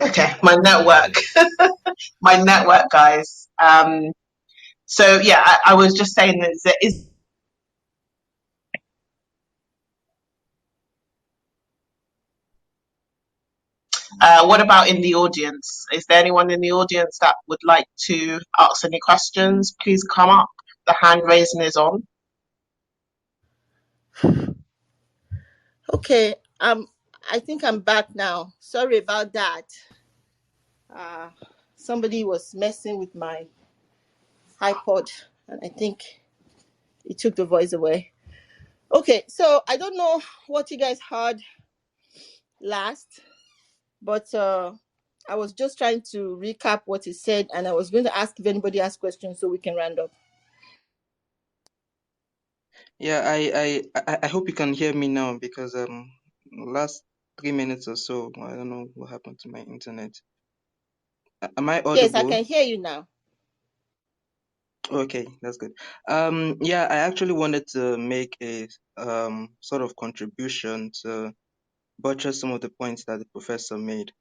Okay, my network, my network, guys. So yeah, I was just saying that there is. What about in the audience? Is there anyone in the audience that would like to ask any questions? Please come up. The hand raising is on. Okay, I think I'm back now. Sorry about that. Uh, Somebody was messing with my iPod, and I think it took the voice away. Okay, so I don't know what you guys heard last, but I was just trying to recap what he said, and I was going to ask if anybody has questions so we can round up. Yeah, I hope you can hear me now because last 3 minutes or so, I don't know what happened to my internet. Am I Yes, I audible? can hear you now. Okay, that's good. Yeah, I actually wanted to make a sort of contribution to buttress some of the points that the professor made,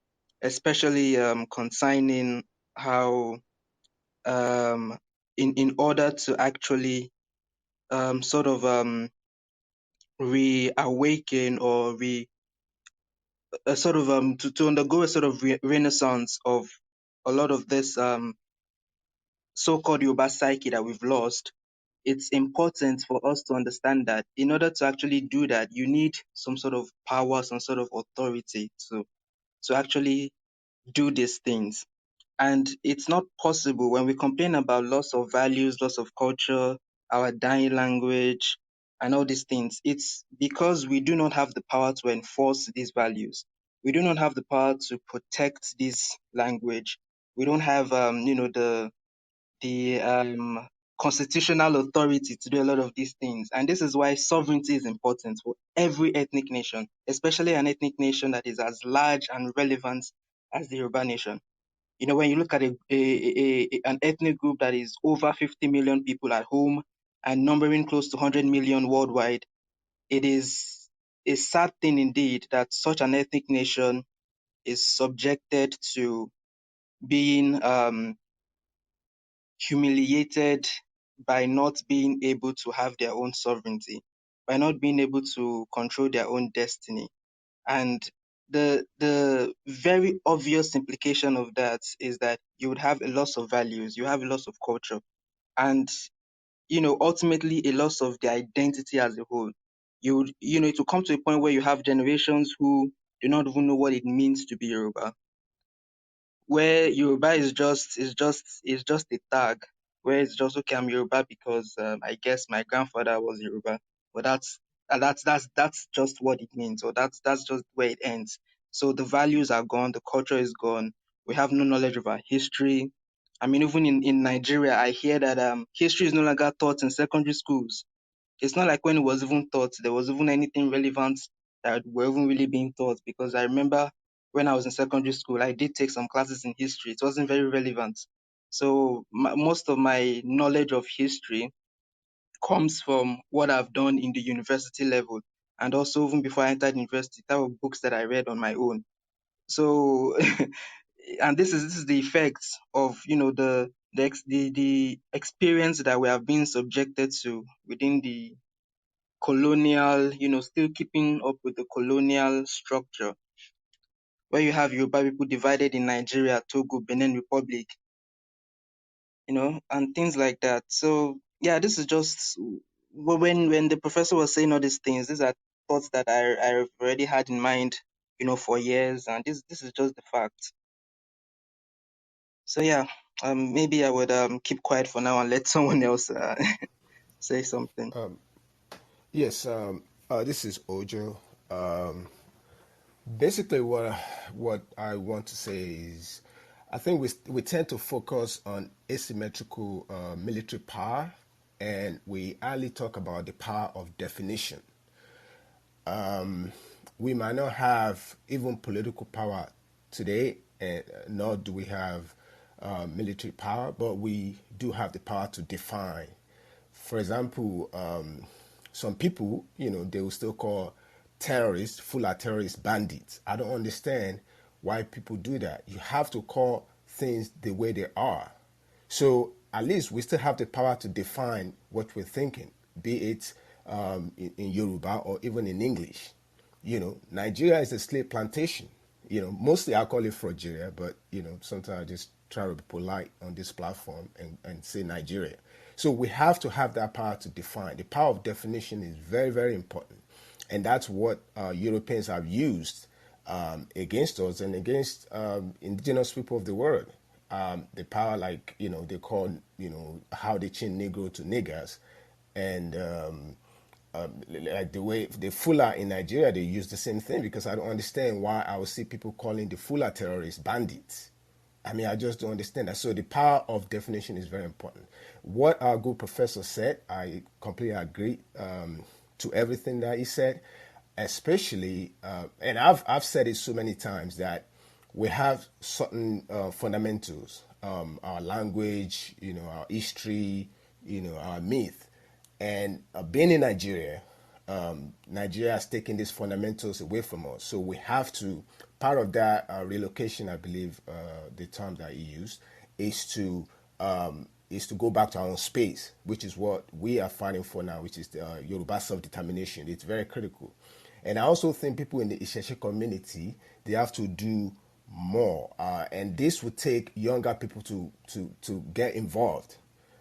especially concerning how in order to actually sort of reawaken or sort of to undergo a sort of renaissance of a lot of this so-called Yoruba psyche that we've lost. It's important for us to understand that in order to actually do that, you need some sort of power, some sort of authority to actually do these things. And it's not possible when we complain about loss of values, loss of culture, our dying language, and all these things. It's because we do not have the power to enforce these values. We do not have the power to protect this language. We don't have, the constitutional authority to do a lot of these things. And this is why sovereignty is important for every ethnic nation, especially an ethnic nation that is as large and relevant as the Yoruba nation. You know, when you look at an ethnic group that is over 50 million people at home and numbering close to 100 million worldwide, it is a sad thing indeed that such an ethnic nation is subjected to being humiliated by not being able to have their own sovereignty, by not being able to control their own destiny. And the very obvious implication of that is that you would have a loss of values, you have a loss of culture, and ultimately a loss of the identity as a whole. It will come to a point where you have generations who do not even know what it means to be Yoruba, where Yoruba is just a tag, where it's just okay, I'm Yoruba because I guess my grandfather was Yoruba, but that's just what it means, or that's just where it ends. So the values are gone, the culture is gone. We have no knowledge of our history. I mean, even in Nigeria, I hear that history is no longer taught in secondary schools. It's not like when it was even taught, there was even anything relevant that were even really being taught. Because I remember when I was in secondary school, I did take some classes in history. It wasn't very relevant. So most of my knowledge of history comes from what I've done in the university level. And also even before I entered university, type of books that I read on my own. So, and this is the effects of the experience that we have been subjected to within the colonial, still keeping up with the colonial structure, where you have Yoruba people divided in Nigeria, Togo, Benin Republic, and things like that. So yeah, this is just when the professor was saying all these things, these are thoughts that I've already had in mind, for years, and this is just the fact. So yeah, maybe I would keep quiet for now and let someone else say something. Yes, this is Ojo. Um, Basically, what I want to say is, I think we tend to focus on asymmetrical military power, and we hardly talk about the power of definition. We might not have even political power today, and nor do we have military power, but we do have the power to define. For example, some people, they will still call terrorists, full terrorist bandits. I don't understand why people do that. You have to call things the way they are. So at least we still have the power to define what we're thinking, be it in Yoruba or even in English. Nigeria is a slave plantation. Mostly I call it Nigeria, but sometimes I just try to be polite on this platform and say Nigeria. So we have to have that power to define. The power of definition is very, very important. And that's what Europeans have used against us and against indigenous people of the world. The power, like, they call, how they change Negro to niggers. And like the way the Fula in Nigeria, they use the same thing, because I don't understand why I would see people calling the Fula terrorists bandits. I mean, I just don't understand that. So the power of definition is very important. What our good professor said, I completely agree to everything that he said, especially, and I've said it so many times, that we have certain fundamentals, our language, our history, our myth. And being in Nigeria, Nigeria has taken these fundamentals away from us. So we have to, part of that relocation, I believe the term that he used, is to go back to our own space, which is what we are fighting for now, which is the Yoruba self-determination. It's very critical. And I also think people in the Isheshe community, they have to do more. And this would take younger people to get involved.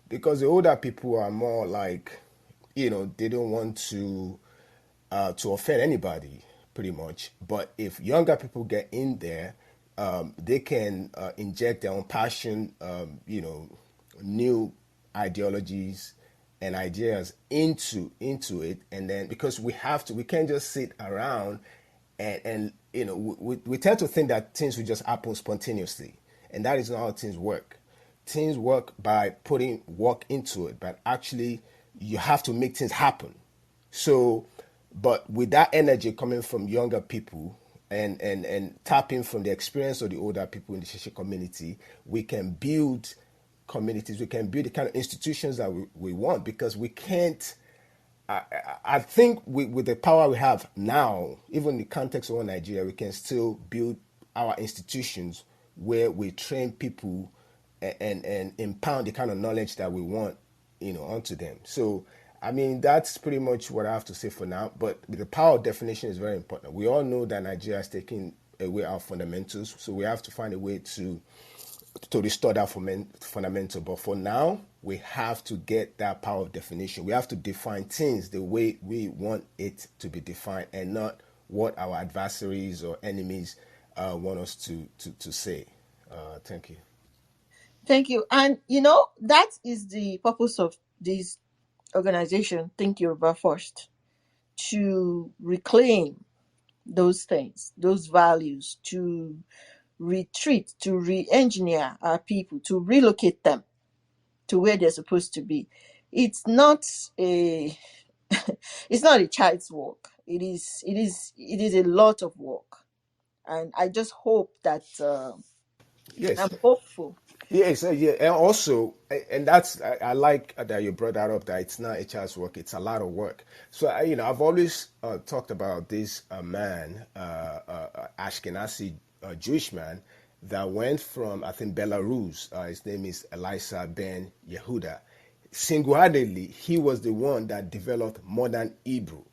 Because the older people are more like, they don't want to offend anybody, pretty much. But if younger people get in there, they can inject their own passion, new ideologies and ideas into it. And then, because we can't just sit around and we tend to think that things will just happen spontaneously, and that is not how things work. Things work by putting work into it, but actually you have to make things happen. So, but with that energy coming from younger people and tapping from the experience of the older people in the Shishi community, we can build communities, we can build the kind of institutions that we want, because we can't, I think with the power we have now, even in the context of Nigeria, we can still build our institutions where we train people and impound the kind of knowledge that we want, onto them. So, I mean, that's pretty much what I have to say for now. But the power of definition is very important. We all know that Nigeria is taking away our fundamentals, so we have to find a way to restore that fundamental. But for now, we have to get that power of definition. We have to define things the way we want it to be defined, and not what our adversaries or enemies want us to say. Thank you. Thank you. And that is the purpose of this organization, Think Yoruba First, to reclaim those things, those values, to retreat, to re-engineer our people, to relocate them to where they're supposed to be. It's not a it's not a child's work. It is a lot of work. And I just hope that Yes. I'm hopeful. Yes, yeah, and also, and that's I like that you brought that up. That it's not HR's work; it's a lot of work. So I've always talked about this man, Ashkenazi Jewish man, that went from, I think, Belarus. His name is Elisa Ben Yehuda. Single-handedly, he was the one that developed modern Hebrew.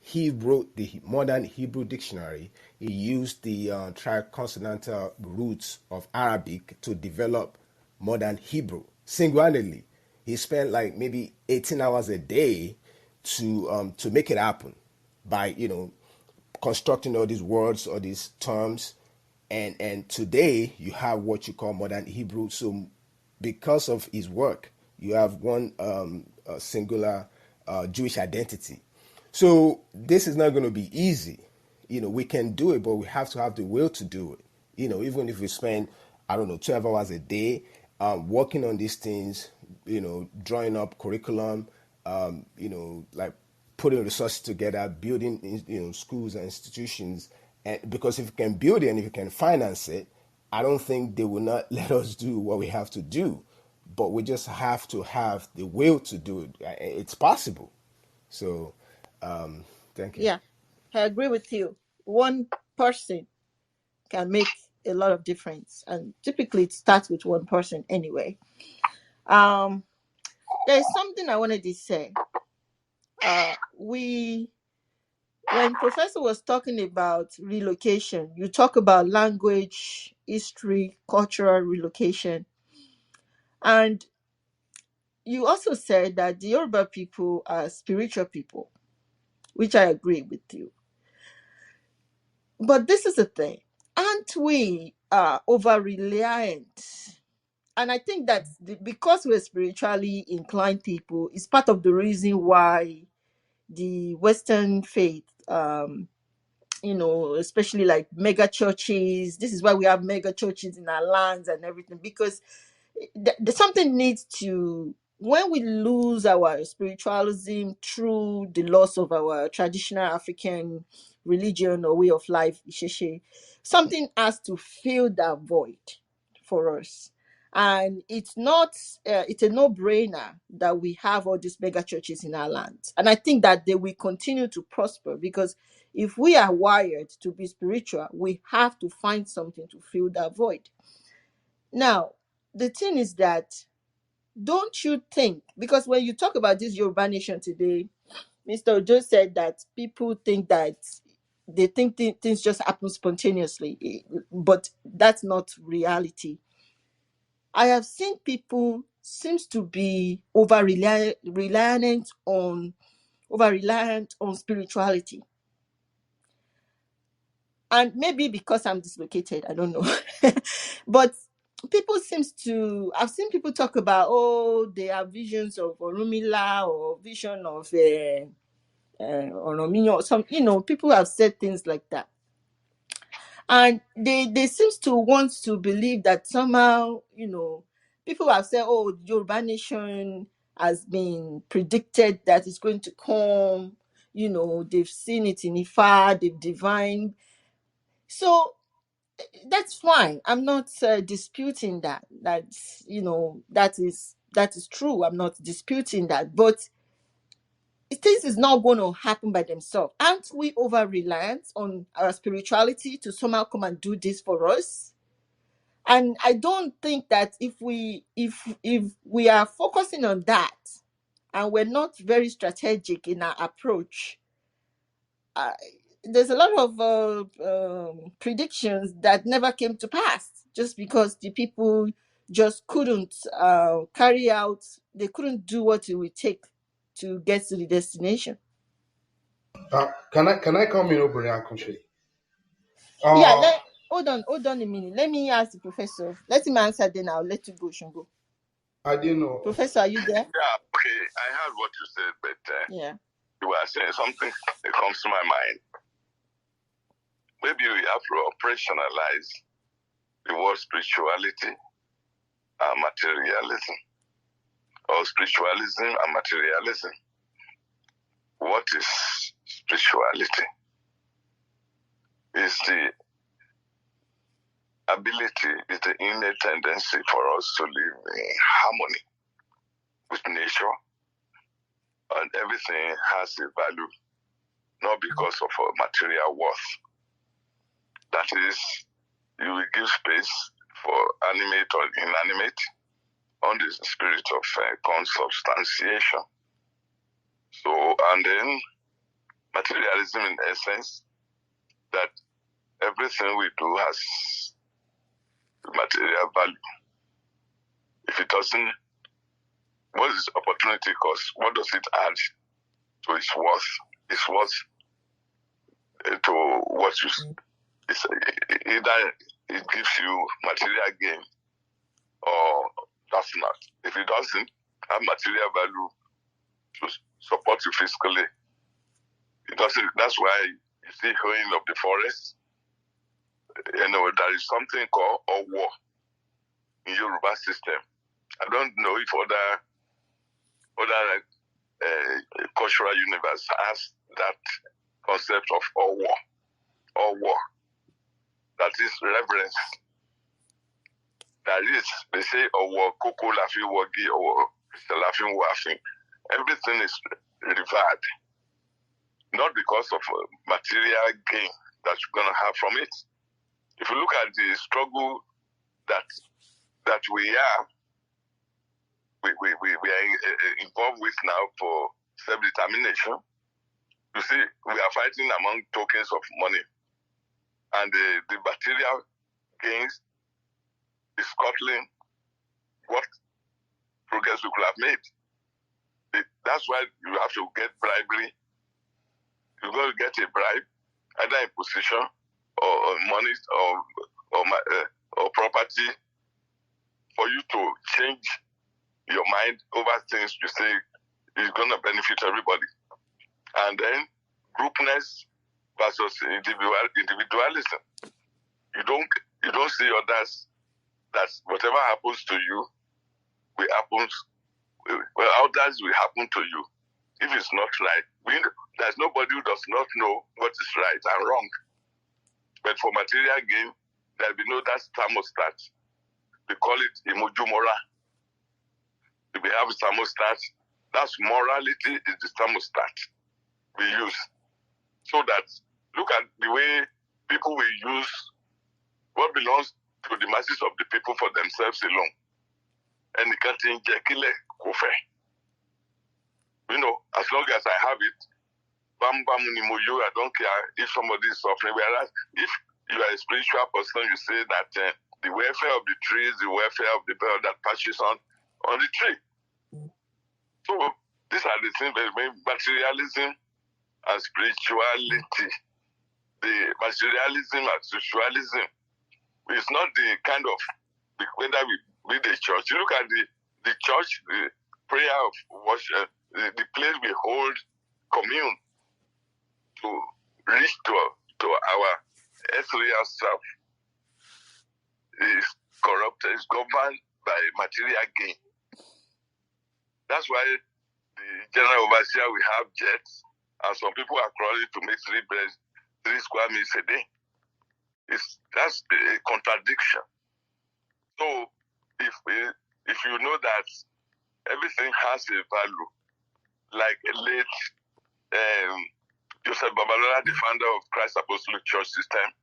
He wrote the modern Hebrew dictionary. He used the triconsonantal roots of Arabic to develop modern Hebrew single-handedly. He spent like maybe 18 hours a day to make it happen by constructing all these words or these terms, and today you have what you call modern Hebrew. So because of his work, you have one singular Jewish identity. So this is not going to be easy. We can do it, but we have to have the will to do it. Even if we spend, I don't know, 12 hours a day working on these things, drawing up curriculum, like putting resources together, building, schools and institutions. And because if you can build it and if you can finance it, I don't think they will not let us do what we have to do. But we just have to have the will to do it. It's possible. So, thank you. Yeah, I agree with you. One person can make a lot of difference, and typically it starts with one person anyway. Um, there's something I wanted to say. When Professor was talking about relocation, you talk about language, history, cultural relocation, and you also said that the Yoruba people are spiritual people, which I agree with you. But this is the thing. Aren't we over reliant? And I think that because we're spiritually inclined people, is part of the reason why the Western faith, especially like mega churches, this is why we have mega churches in our lands and everything, because something needs to, when we lose our spiritualism through the loss of our traditional African religion or way of life, Isheshe, something has to fill that void for us. And it's not it's a no-brainer that we have all these mega churches in our land, and I think that they will continue to prosper, because if we are wired to be spiritual, we have to find something to fill that void. Now, the thing is that, don't you think, because when you talk about this Yoruba nation today, Mr. Ojo said that people think that they think things just happen spontaneously, but that's not reality. I have seen people seems to be reliant on spirituality, and maybe because I'm dislocated, I don't know. But people seems to, I've seen people talk about, oh, they have visions of Orunmila or vision of Oromiyan or some, people have said things like that. And they seems to want to believe that somehow, people have said, oh, Yoruba nation has been predicted that it's going to come, they've seen it in Ifa, they've divined. So that's fine. I'm not disputing that. That's, that is true. I'm not disputing that. But things is not going to happen by themselves. Aren't we over reliant on our spirituality to somehow come and do this for us? And I don't think that if we are focusing on that and we're not very strategic in our approach, uh, there's a lot of predictions that never came to pass, just because the people just couldn't carry out, they couldn't do what it would take to get to the destination. Can I come in, Obìnrin Akunṣe? Yeah, Uh, hold on a minute. Let me ask the professor. Let him answer, then I'll let you go, Shungo. I didn't know. Professor, are you there? Yeah, okay. I heard what you said, but Yeah. you were saying something that comes to my mind. Maybe we have to operationalize the word spirituality and materialism, or spiritualism and materialism. What is spirituality? It's the ability, it's the innate tendency for us to live in harmony with nature, and everything has a value, not because of a material worth. That is, you will give space for animate or inanimate on the spirit of consubstantiation. So, and then materialism in essence, that everything we do has material value. If it doesn't, what is opportunity cost? What does it add to its worth? Its worth to what you, it's either it gives you material gain or does not. If it doesn't have material value to support you physically, it doesn't. That's why you see going of the forest. There is something called war in Yoruba system. I don't know if other cultural universe has that concept of war. That is reverence. That is, they say, war, koko lafi wagi, or laughing wafing. Everything is revered, not because of material gain that you're going to have from it. if you look at the struggle that we are involved with now for self-determination, you see, we are fighting among tokens of money, and the material gains is scuttling what progress we could have made. That's why you have to get bribery. You're going to get a bribe, either in position or money or property, for you to change your mind over things you say is going to benefit everybody. And then groupness versus individualism. You don't see others that whatever happens to you will happen. Well, others will happen to you. If it's not right, there's nobody who does not know what is right and wrong. But for material gain, there'll be no that thermostat. We call it imojumora. If we have a thermostat, that's morality is the thermostat we use. So that, look at the way people will use what belongs to the masses of the people for themselves alone. And it can't change. You know, as long as I have it, bam bam nimoyo, I don't care if somebody is suffering. Whereas if you are a spiritual person, you say that the welfare of the tree is the welfare of the bird that perches on the tree. So these are the things that make materialism and spirituality. The materialism and spiritualism is not the kind of whether we read the church. You look at the church, the prayer of worship, the place we hold commune to reach to our ethereal self is corrupted, is governed by material gain. That's why the general overseer will have jets, and some people are crawling to make 3 square meals a day. That's a contradiction. So if you know that everything has a value, like a late Joseph Babalola, the founder of Christ Apostolic Church System,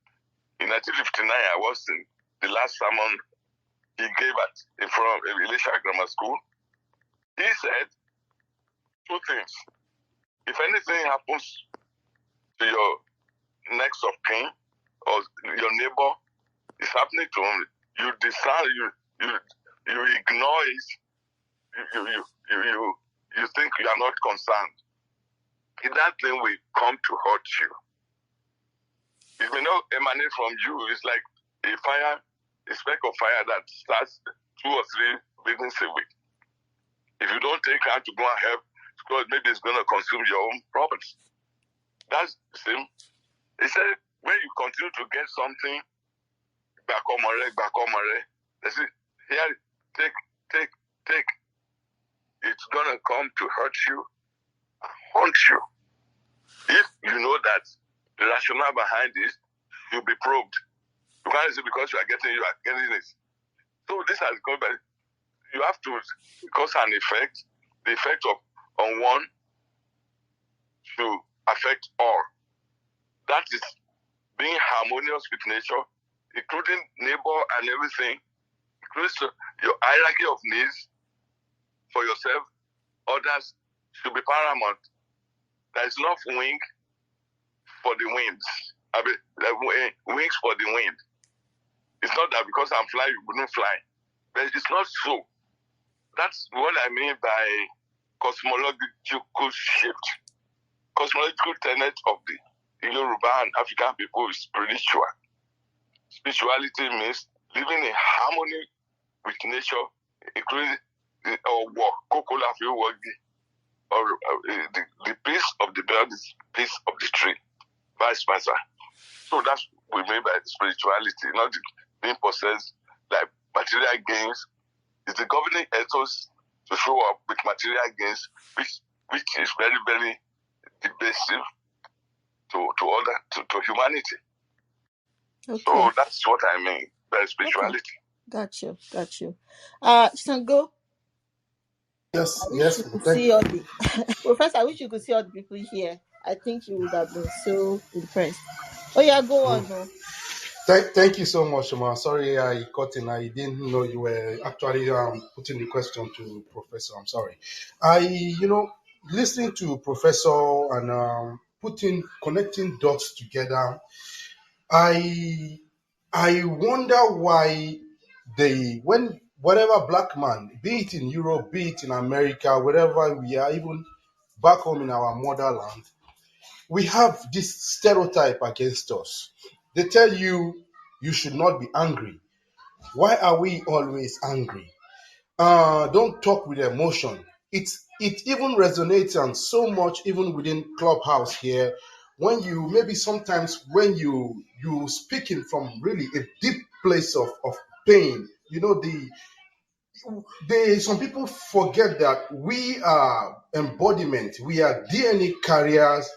in 1959, I was in the last sermon he gave in front of Ile-Ife Grammar School. He said 2 things. If anything happens to your next of kin or your neighbor, it's happening to him, you decide, you ignore it, you think you are not concerned. If that thing will come to hurt you, it may not emanate from you. It's like a speck of fire that starts 2 or 3 buildings a week. If you don't take time to go and help, maybe it's going to consume your own property. That's the same. He said, when you continue to get something, they say, here, take. It's going to come to hurt you, haunt you. If you know that the rationale behind this, you'll be probed. You can't say because you are getting it. So this has gone by. You have to cause an effect. The effect on one to affect all. That is being harmonious with nature, including neighbor and everything, includes your hierarchy of needs for yourself. Others should be paramount. There is enough wing for the winds. Wings for the wind. It's not that because I'm flying, you wouldn't fly. But it's not so. That's what I mean by cosmological shift. Cosmological tenet of the Yoruba and African people is spiritual. Spirituality means living in harmony with nature, including the peace of the bird is peace of the tree, vice versa. So that's what we mean by spirituality, not being possessed like material gains. It's the governing ethos to show up with material gains, which is very, very divisive to humanity. Okay. So that's what I mean by spirituality. Okay. Got you. Shango. Yes. Professor, I wish you could see all the people here. I think you would have been so impressed. Oh yeah, go on. No. Thank you so much, Shoma. Sorry I cut in. I didn't know you were actually putting the question to Professor. I'm sorry. Listening to Professor and connecting dots together, I I wonder why when whatever black man, be it in Europe, be it in America, wherever we are, even back home in our motherland, we have this stereotype against us. They tell you you should not be angry. Why are we always angry? Don't talk with emotion. It even resonates on so much even within Clubhouse here. When you maybe sometimes when you speaking from really a deep place of pain, some people forget that we are embodiment, we are DNA carriers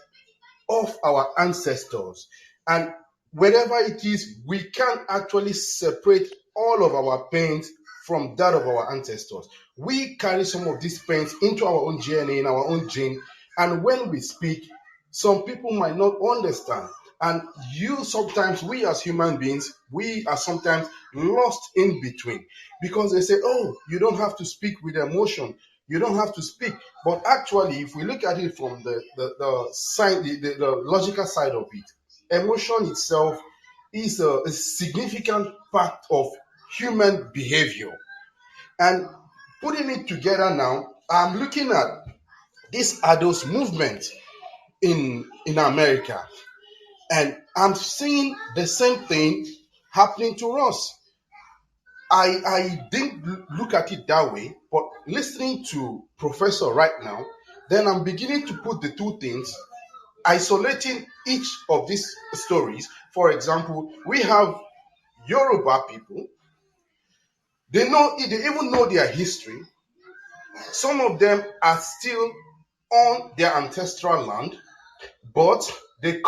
of our ancestors. And wherever it is, we can actually separate all of our pains from that of our ancestors. We carry some of these pains into our own journey, in our own gene. And when we speak, some people might not understand. And we as human beings, we are sometimes lost in between because they say, oh, you don't have to speak with emotion. You don't have to speak. But actually, if we look at it from the logical side of it, emotion itself is a significant part of human behavior. And putting it together now, I'm looking at this adults movement in America, and I'm seeing the same thing happening to us. I didn't look at it that way, but listening to Professor right now, then I'm beginning to put the two things, isolating each of these stories. For example, we have Yoruba people. They even know their history. Some of them are still on their ancestral land, but they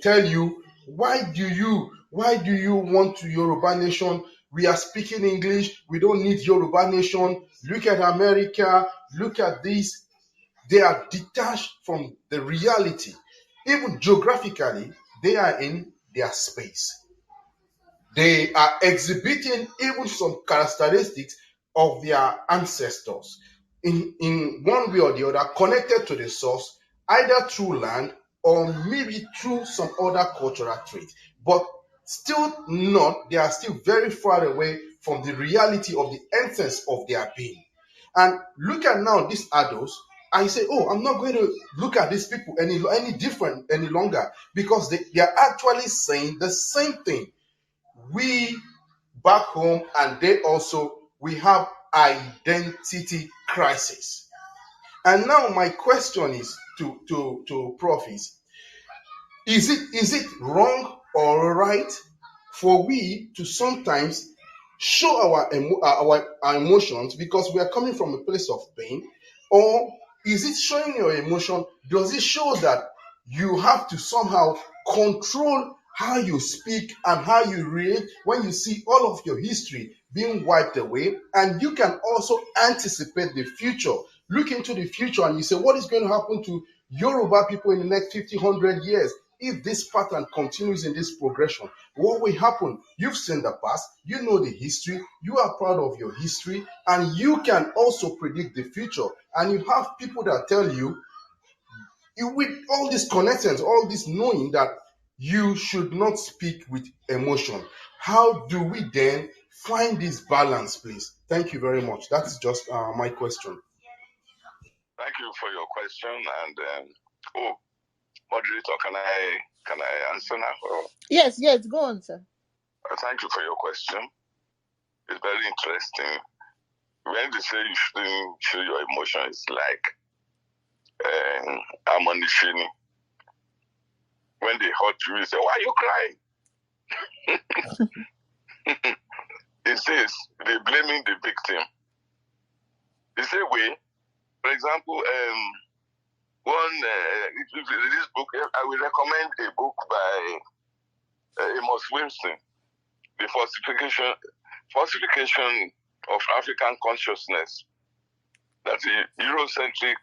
tell you, why do you want to Yoruba nation? We are speaking English, we don't need Yoruba nation. Look at America, look at this. They are detached from the reality. Even geographically, they are in their space. They are exhibiting even some characteristics of their ancestors in one way or the other, connected to the source, either through land or maybe through some other cultural trait. But still not, they are still very far away from the reality of the essence of their being. And look at now these adults. I say, oh, I'm not going to look at these people any different any longer, because they are actually saying the same thing. We back home, and they also, we have identity crisis. And now my question is to Prof is it wrong or right for we to sometimes show our emotions because we are coming from a place of pain? Or is it showing your emotion, does it show that you have to somehow control how you speak and how you react when you see all of your history being wiped away? And you can also anticipate the future, look into the future, and you say, what is going to happen to Yoruba people in the next 50, 100 years? If this pattern continues in this progression, what will happen? You've seen the past, you know the history, you are proud of your history, and you can also predict the future. And you have people that tell you, with all these connections, all this knowing that you should not speak with emotion. How do we then find this balance, please? Thank you very much. That's just my question. Thank you for your question. And moderator, can I answer now? Or? Yes, go on, sir. Thank you for your question. It's very interesting. When they say you shouldn't show your emotions, like admonishing. When they hurt you, you say, "Why are you crying?" It says they're blaming the victim. They say, "Way." For example, this book, I will recommend a book by Amos Wilson, The Falsification of African Consciousness. That's a Eurocentric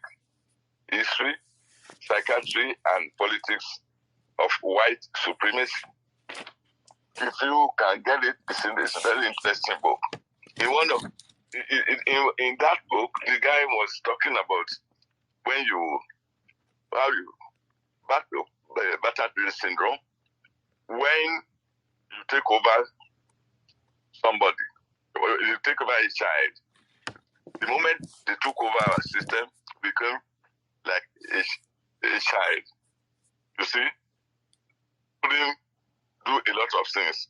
history, psychiatry, and politics of white supremacy. if you can get it, it's a very interesting book. In one of in that book, the guy was talking about when Battered syndrome, when you take over somebody, or you take over a child, the moment they took over our system, became like a child. You see, couldn't do a lot of things,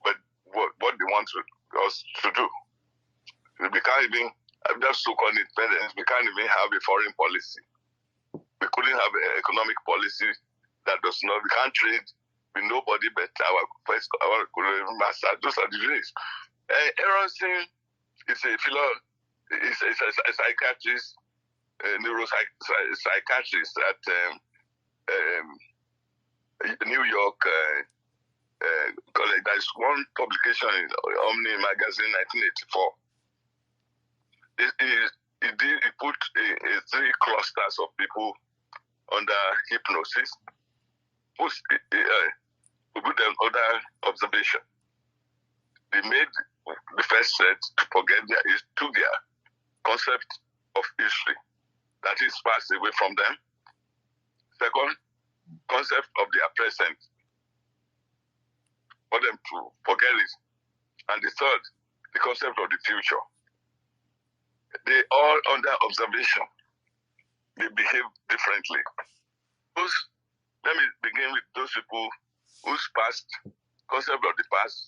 but what they want us to do, we can't even, just so-called independence, we can't even have a foreign policy. We couldn't have an economic policy that does not, we can't trade with nobody but our master. Those are the days. Aronson is a psychiatrist, neuropsychiatrist at New York college. There is one publication in Omni magazine, 1984. He put three clusters of people under hypnosis. We put them under observation. They made the first set to forget took their concept of history, that is passed away from them. Second, concept of their present, for them to forget it. And the third, the concept of the future. They all under observation. They behave differently. Let me begin with those people whose past, concept of the past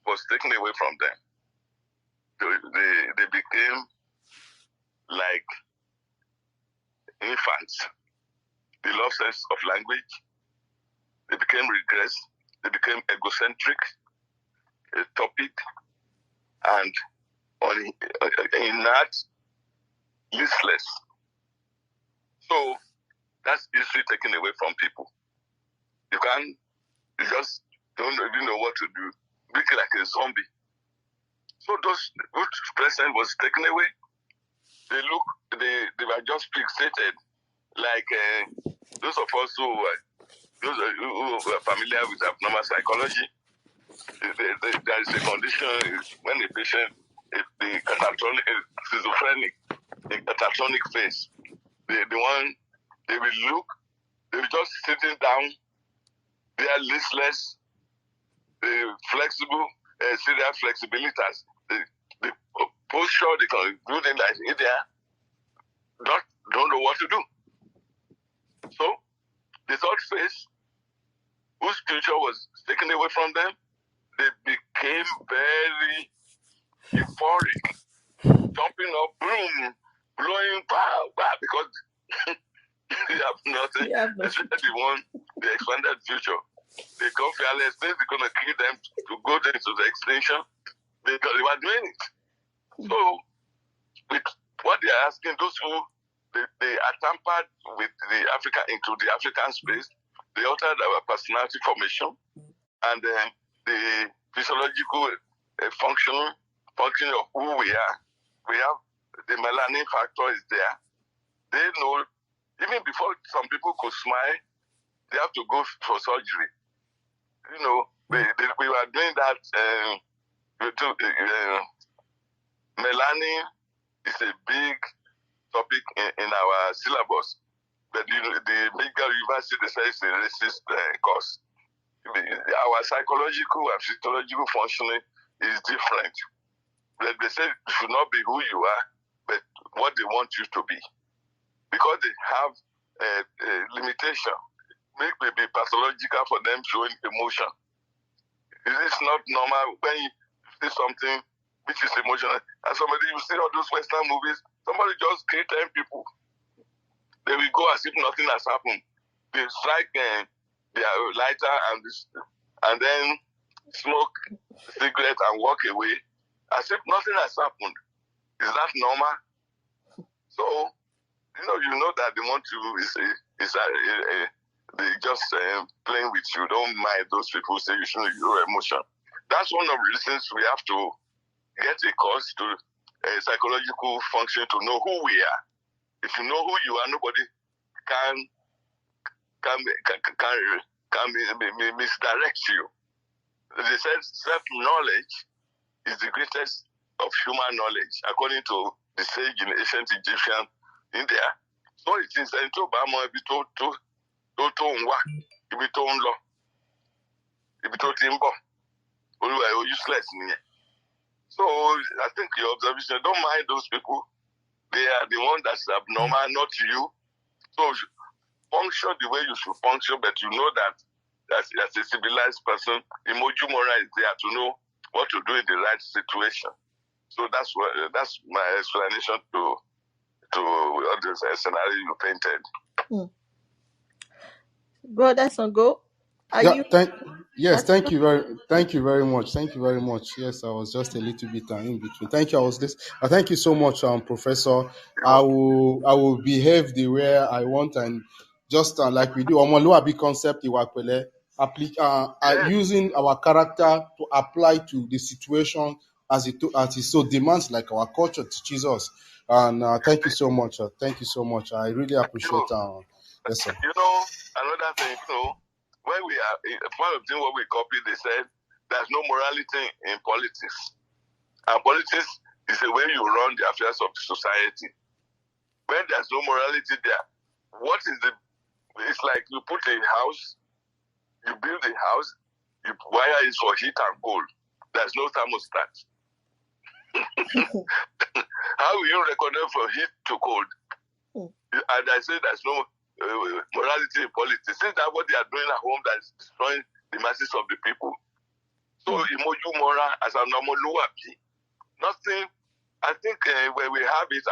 was taken away from them. They became like infants. They lost sense of language. They became regressed. They became egocentric, a topic, and inert, listless. So that's history taken away from people. You just don't even know what to do. Look like a zombie. So those whose present was taken away, they were just fixated, like those of us who are familiar with abnormal psychology. There is a condition when a patient is the catatonic, schizophrenic, in catatonic phase. They will just sitting down. They are listless, flexible, serial flexibilities. The posture they can do things like they don't know what to do. So the third phase, whose future was taken away from them, they became very euphoric, jumping up, boom, blowing, because they have nothing, especially the expanded future. They got fearless, they're going to kill them to go into the extinction. They were doing it. So, with what they are asking, those who they are tampered with the Africa into the African space, they altered our personality formation and the physiological function of who we are. We have the melanin factor is there. They know even before some people could smile, they have to go for surgery. You know, we were doing that. Melanin is a big topic in our syllabus, but the medical university decides it's a racist course. Our psychological and physiological functioning is different. They say you should not be who you are, but what they want you to be, because they have a limitation. It may be pathological for them showing emotion. It is not normal when you see something which is emotional. And somebody, you see all those Western movies, somebody just kill 10 people. They will go as if nothing has happened. They strike their lighter and then smoke cigarette and walk away as if nothing has happened. Is that normal? So, you know that they want to they just playing with you. Don't mind those people who say you shouldn't use your emotion. That's one of the reasons we have to get a course to psychological function to know who we are. If you know who you are, nobody can misdirect you. they said self-knowledge is the greatest of human knowledge, according to the sage in ancient Egyptian India. So it is into Bama ibi to nwa, ibi to nlo, ibi to timbo. Oluwa useless niye. So I think your observation, don't mind those people. They are the one that's abnormal, not you. So function the way you should function, but you know that as a civilized person, Imoju Mora is there to know what to do in the right situation. So that's my explanation to all this scenario you painted. Brother Sango, are Yeah, you yes, okay? thank you very much. Thank you very much. Yes, I was just a little bit in between. Thank you. Thank you so much, Professor. I will behave the way I want, and just like we do, Omoluabi concept, Yes, using our character to apply to the situation as it so demands, like our culture teaches us. And thank you so much. Thank you so much. I really appreciate. Yes, sir. Another thing, when we are one of the things what we copied, they said there's no morality in politics, and politics is the way you run the affairs of the society. When there's no morality there, what is the? It's like you put a house, you build a house, you wire it for heat and cold. There's no thermostat. How will you recognize from heat to cold? And I say there's no morality in politics. Since that's what they are doing at home, that is destroying the masses of the people. So Imoju Mora as a normal Luwabi, nothing. I think when we have it,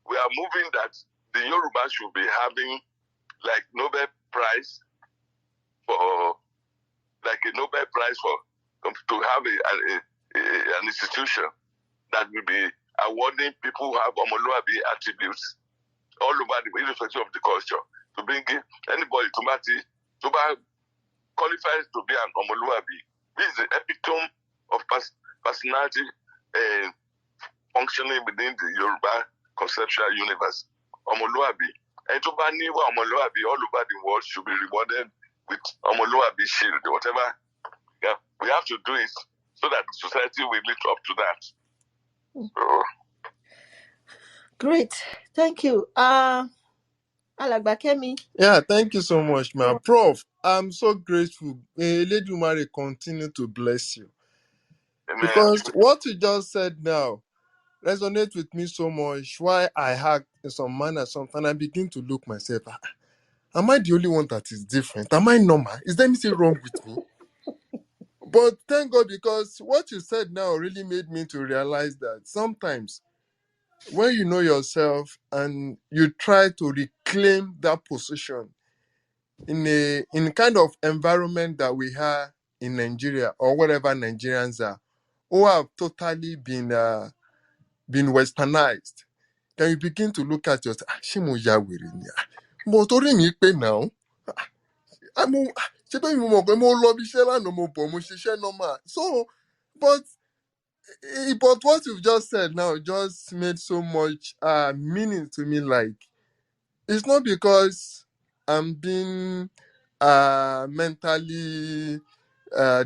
we are moving that the Yoruba should be having like Nobel Prize for to have an institution that will be awarding people who have Omoluabi attributes all over the irrespective of the culture, to bring in anybody to qualify to be an Omoluabi. This is the epitome of personality functioning within the Yoruba conceptual universe. Omoluabi. And to ban Omoluabi all over the world should be rewarded with Omoluabi shield, whatever. Yeah, we have to do it so that society will live up to that. Great, thank you. Alagbakemi. Yeah, thank you so much, man. Prof, I'm so grateful. May Lady Mary continue to bless you. Amen. Because what you just said now resonates with me so much. Why I hack in some manner sometimes I begin to look myself. Am I the only one that is different? Am I normal? Is there anything wrong with me? But thank God, because what you said now really made me to realize that sometimes when you know yourself and you try to reclaim that position in kind of environment that we have in Nigeria or whatever Nigerians are, who have totally been westernized, then you begin to look at yourself. Ṣé mo ya wèrè ni? Mo torí mi pé now. Ṣé bẹ́ẹ̀ mi mọ̀ pé mo lọ bí iṣẹ́ lánàá mo bọ̀ mo ṣiṣẹ́ normal. So, but what you've just said now just made so much meaning to me. Like, it's not because I'm being mentally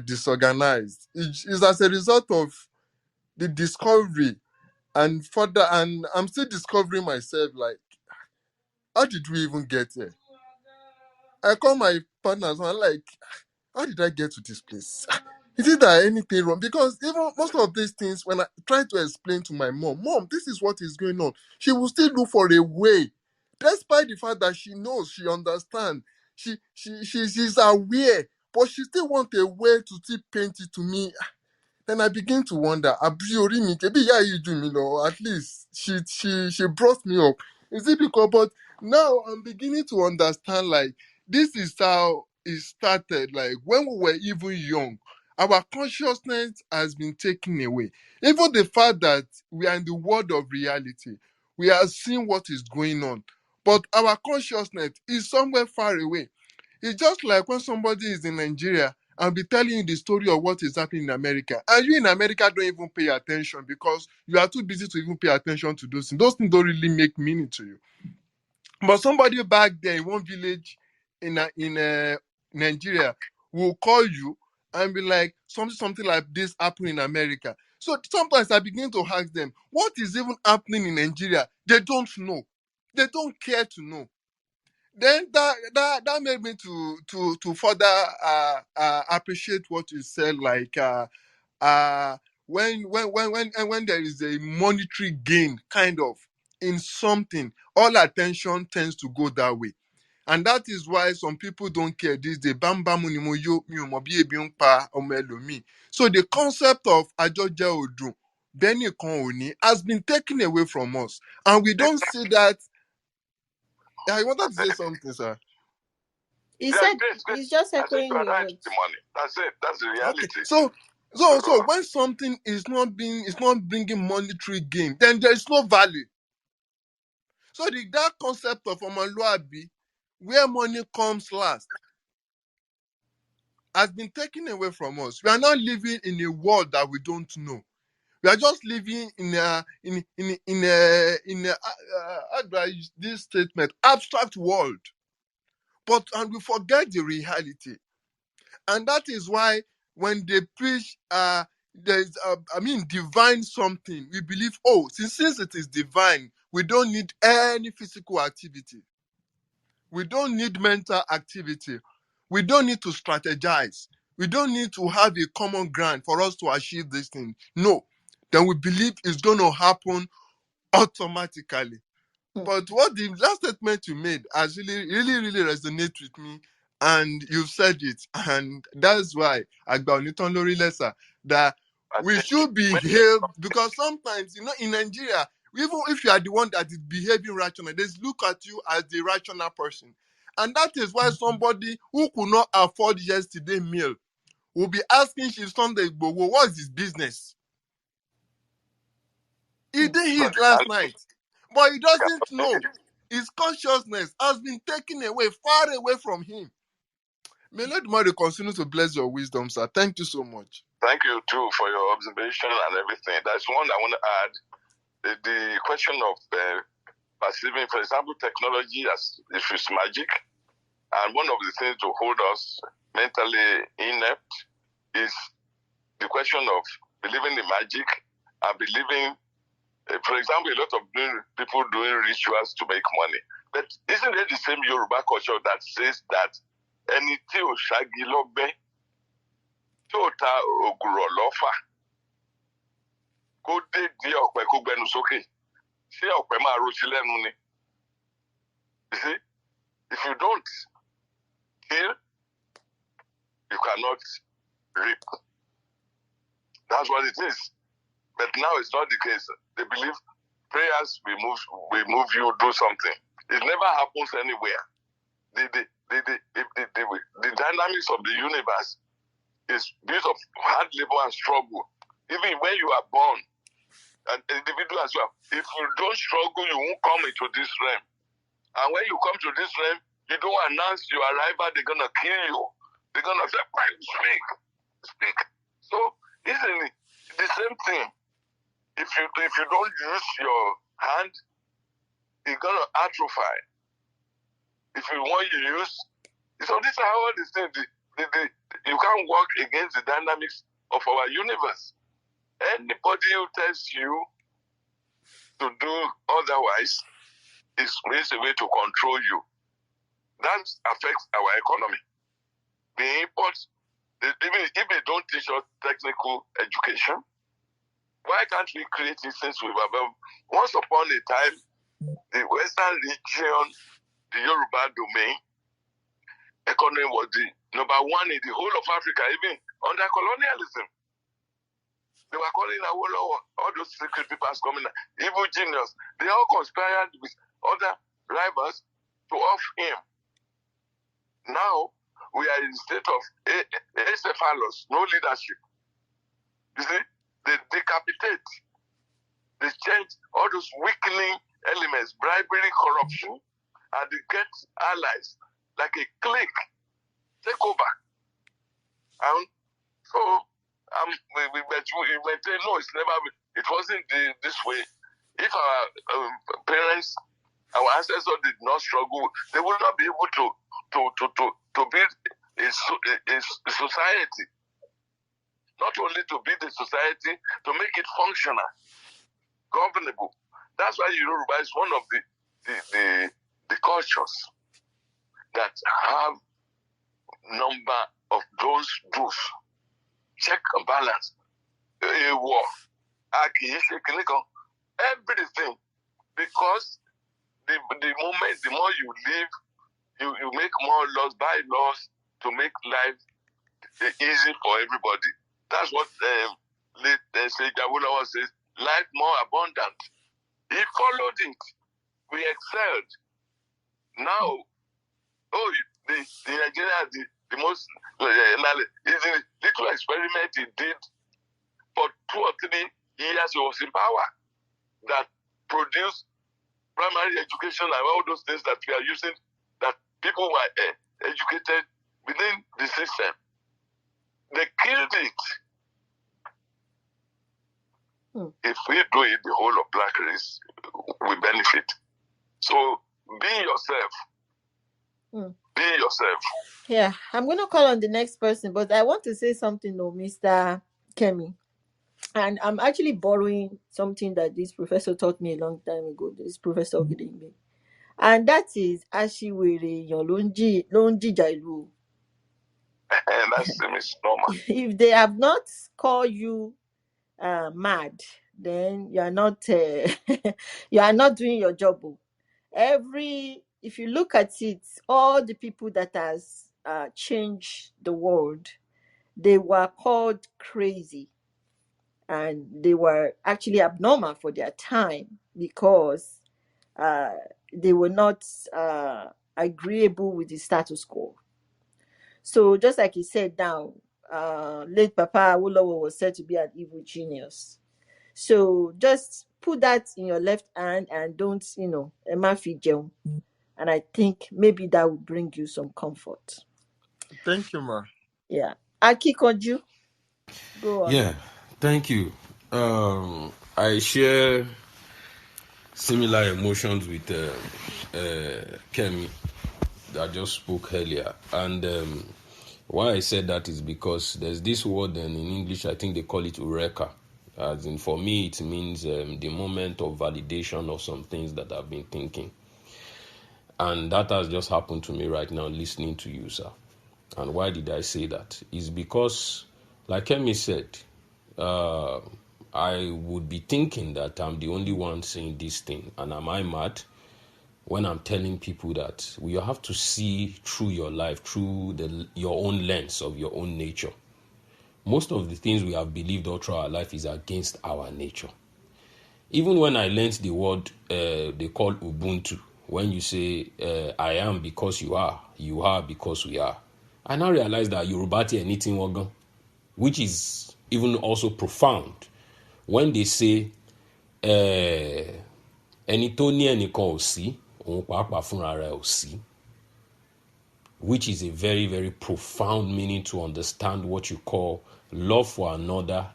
disorganized. It's as a result of the discovery and further, and I'm still discovering myself. Like, how did we even get here? I call my partners and I'm like, how did I get to this place? Is it that anything wrong? Because even most of these things, when I try to explain to my mom, this is what is going on, she will still look for a way, despite the fact that she knows, she understands, she's aware, but she still wants a way to still paint it to me. Then I begin to wonder, Abiori mi, kebi iya you do me, no? At least she brought me up. Is it because? But now I'm beginning to understand, like, this is how it started. Like, when we were even young, our consciousness has been taken away. Even the fact that we are in the world of reality, we are seeing what is going on, but our consciousness is somewhere far away. It's just like when somebody is in Nigeria and be telling you the story of what is happening in America, and you in America don't even pay attention because you are too busy to even pay attention to those things. Those things don't really make meaning to you. But somebody back there in one village in Nigeria will call you and be like, something like this happened in America. So sometimes I begin to ask them, what is even happening in Nigeria? They don't know. They don't care to know. Then that made me to further appreciate what you said, like when there is a monetary gain kind of in something, all attention tends to go that way. And that is why some people don't care this day. Bam bam ni mo yo, mi ò mọ̀ bí ebi ń pa ọmọ ẹlòmíì. So the concept of àjọjẹ ọdún bẹ́ẹ̀ nìkan ò ní has been taken away from us. And we don't see that. I wanted to say something, sir. He Yeah, said great. he's just I think echoing you are your right, words. the money. That's it. That's the reality. Okay. So when something is not bringing monetary gain, then there is no value. So that concept of Omoluabi, where money comes last, has been taken away from us. We are not living in a world that we don't know. We are just living in a how do I use this statement, abstract world. And we forget the reality. And that is why when they preach there's divine something, we believe, oh, since it is divine, we don't need any physical activity. We don't need mental activity. We don't need to strategize. We don't need to have a common ground for us to achieve this thing. No. Then we believe it's going to happen automatically. But what the last statement you made has really resonated with me, and you've said it, and that's why Agba Onitan Lori Lesa, that we should behave, because sometimes, in Nigeria, even if you are the one that is behaving rational, they look at you as the rational person. And that is why somebody who could not afford yesterday meal will be asking Chief Sunday Igboho, what's his business? He did it last night, but he doesn't know. His consciousness has been taken away, far away from him. May Lord Mary continue to bless your wisdom, sir. Thank you so much. Thank you, too, for your observation and everything. That's one I want to add. The question of perceiving, for example, technology as if it's magic. And one of the things to hold us mentally inept is the question of believing in magic and believing, for example, a lot of people doing rituals to make money. But isn't it the same Yoruba culture that says that ẹni tí ò ṣági lọ́gbẹ́ tí ò ta ògùrọ̀ lọ́fà kó dé di ọ̀pẹ kó gbẹnu sókè ṣé ọ̀pẹ máa ro sí lẹ́nu ni? You see, if you don't kill, you cannot reap. That's what it is. But now it's not the case. They believe prayers will move you do something. It never happens anywhere. The dynamics of the universe is built of hard labor and struggle. Even when you are born, an individual as well, if you don't struggle, you won't come into this realm. And when you come to this realm, you don't announce your arrival, they're going to kill you. They're going to say, speak. So, isn't it the same thing? If you don't use your hand, it's going to atrophy. If you want to use, so these are all the things. You can't work against the dynamics of our universe. Anybody who tells you to do otherwise is a way to control you. That affects our economy. The imports, even if they don't teach us technical education, why can't we create these things with our? Once upon a time, the Western region, the Yoruba domain, economy was the number one in the whole of Africa, even under colonialism. They were calling Awolowo, all those secret people coming, evil genius. They all conspired with other rivals to off him. Now, we are in a state of acephalus, no leadership. You see, they decapitate. They change all those weakening elements, bribery, corruption, and they get allies like a clique, take over. And so, we maintain, no, it's never, it wasn't this way. If our parents, our ancestors did not struggle, they would not be able to build a society not only to build a society, to make it functional, governable. That's why Yoruba is one of the cultures that have number of those rules, check and balance, a war, everything. Because the moment, the more you live, you make more laws, bylaws to make life easy for everybody. That's what Jawulawa says, life more abundant. He followed it. We excelled. Now, the Nigeria, the most little experiment he did for 2 or 3 years, he was in power, that produced primary education and all those things that we are using, that people were educated within the system. They killed it. If we do it, the whole of black race will benefit. So be yourself. Be yourself. Yeah, I'm going to call on the next person, but I want to say something, though, Mr. Kemi. And I'm actually borrowing something that this professor taught me a long time ago, this Professor Ogedengbe. And that is, Ashiwere Yan ló ń jìjà ìlú. And that's misnomer. If they have not called you mad, then you are not you are not doing your job. If you look at it, all the people that has changed the world, they were called crazy, and they were actually abnormal for their time, because they were not agreeable with the status quo. So just like he said now, late Papa Awolowo was said to be an evil genius. So just put that in your left hand and don't, Emma Fijel. And I think maybe that will bring you some comfort. Thank you, ma. Yeah. Aki Koju, go on. Yeah, thank you. I share similar emotions with Kemi that just spoke earlier. And why I said that is because there's this word, and in English I think they call it eureka. As in, for me, it means the moment of validation of some things that I've been thinking. And that has just happened to me right now listening to you, sir. And why did I say that? It's because, like Kemi said, I would be thinking that I'm the only one saying this thing. And am I mad when I'm telling people that you have to see through your life, through your own lens of your own nature? Most of the things we have believed all through our life is against our nature. Even when I learned the word they call Ubuntu, when you say, I am because you are because we are. I now realize that Yoruba ti anything wagon, which is even also profound. When they say, ẹni tó ní ẹnìkan ò sí, òun pàápàá fúnra rẹ̀ ò sí, which is a very, very profound meaning to understand what you call love for another,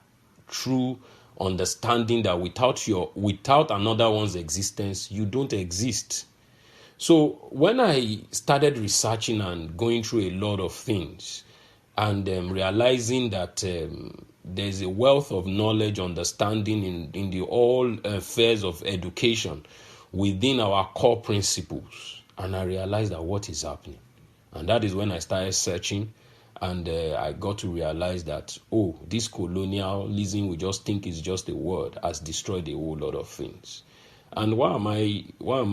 true understanding that without another one's existence, you don't exist. So when I started researching and going through a lot of things, and realizing that there's a wealth of knowledge, understanding in the all affairs of education within our core principles, and I realized that what is happening. And that is when I started searching, and I got to realize that, this colonialism we just think is just a word has destroyed a whole lot of things. And why am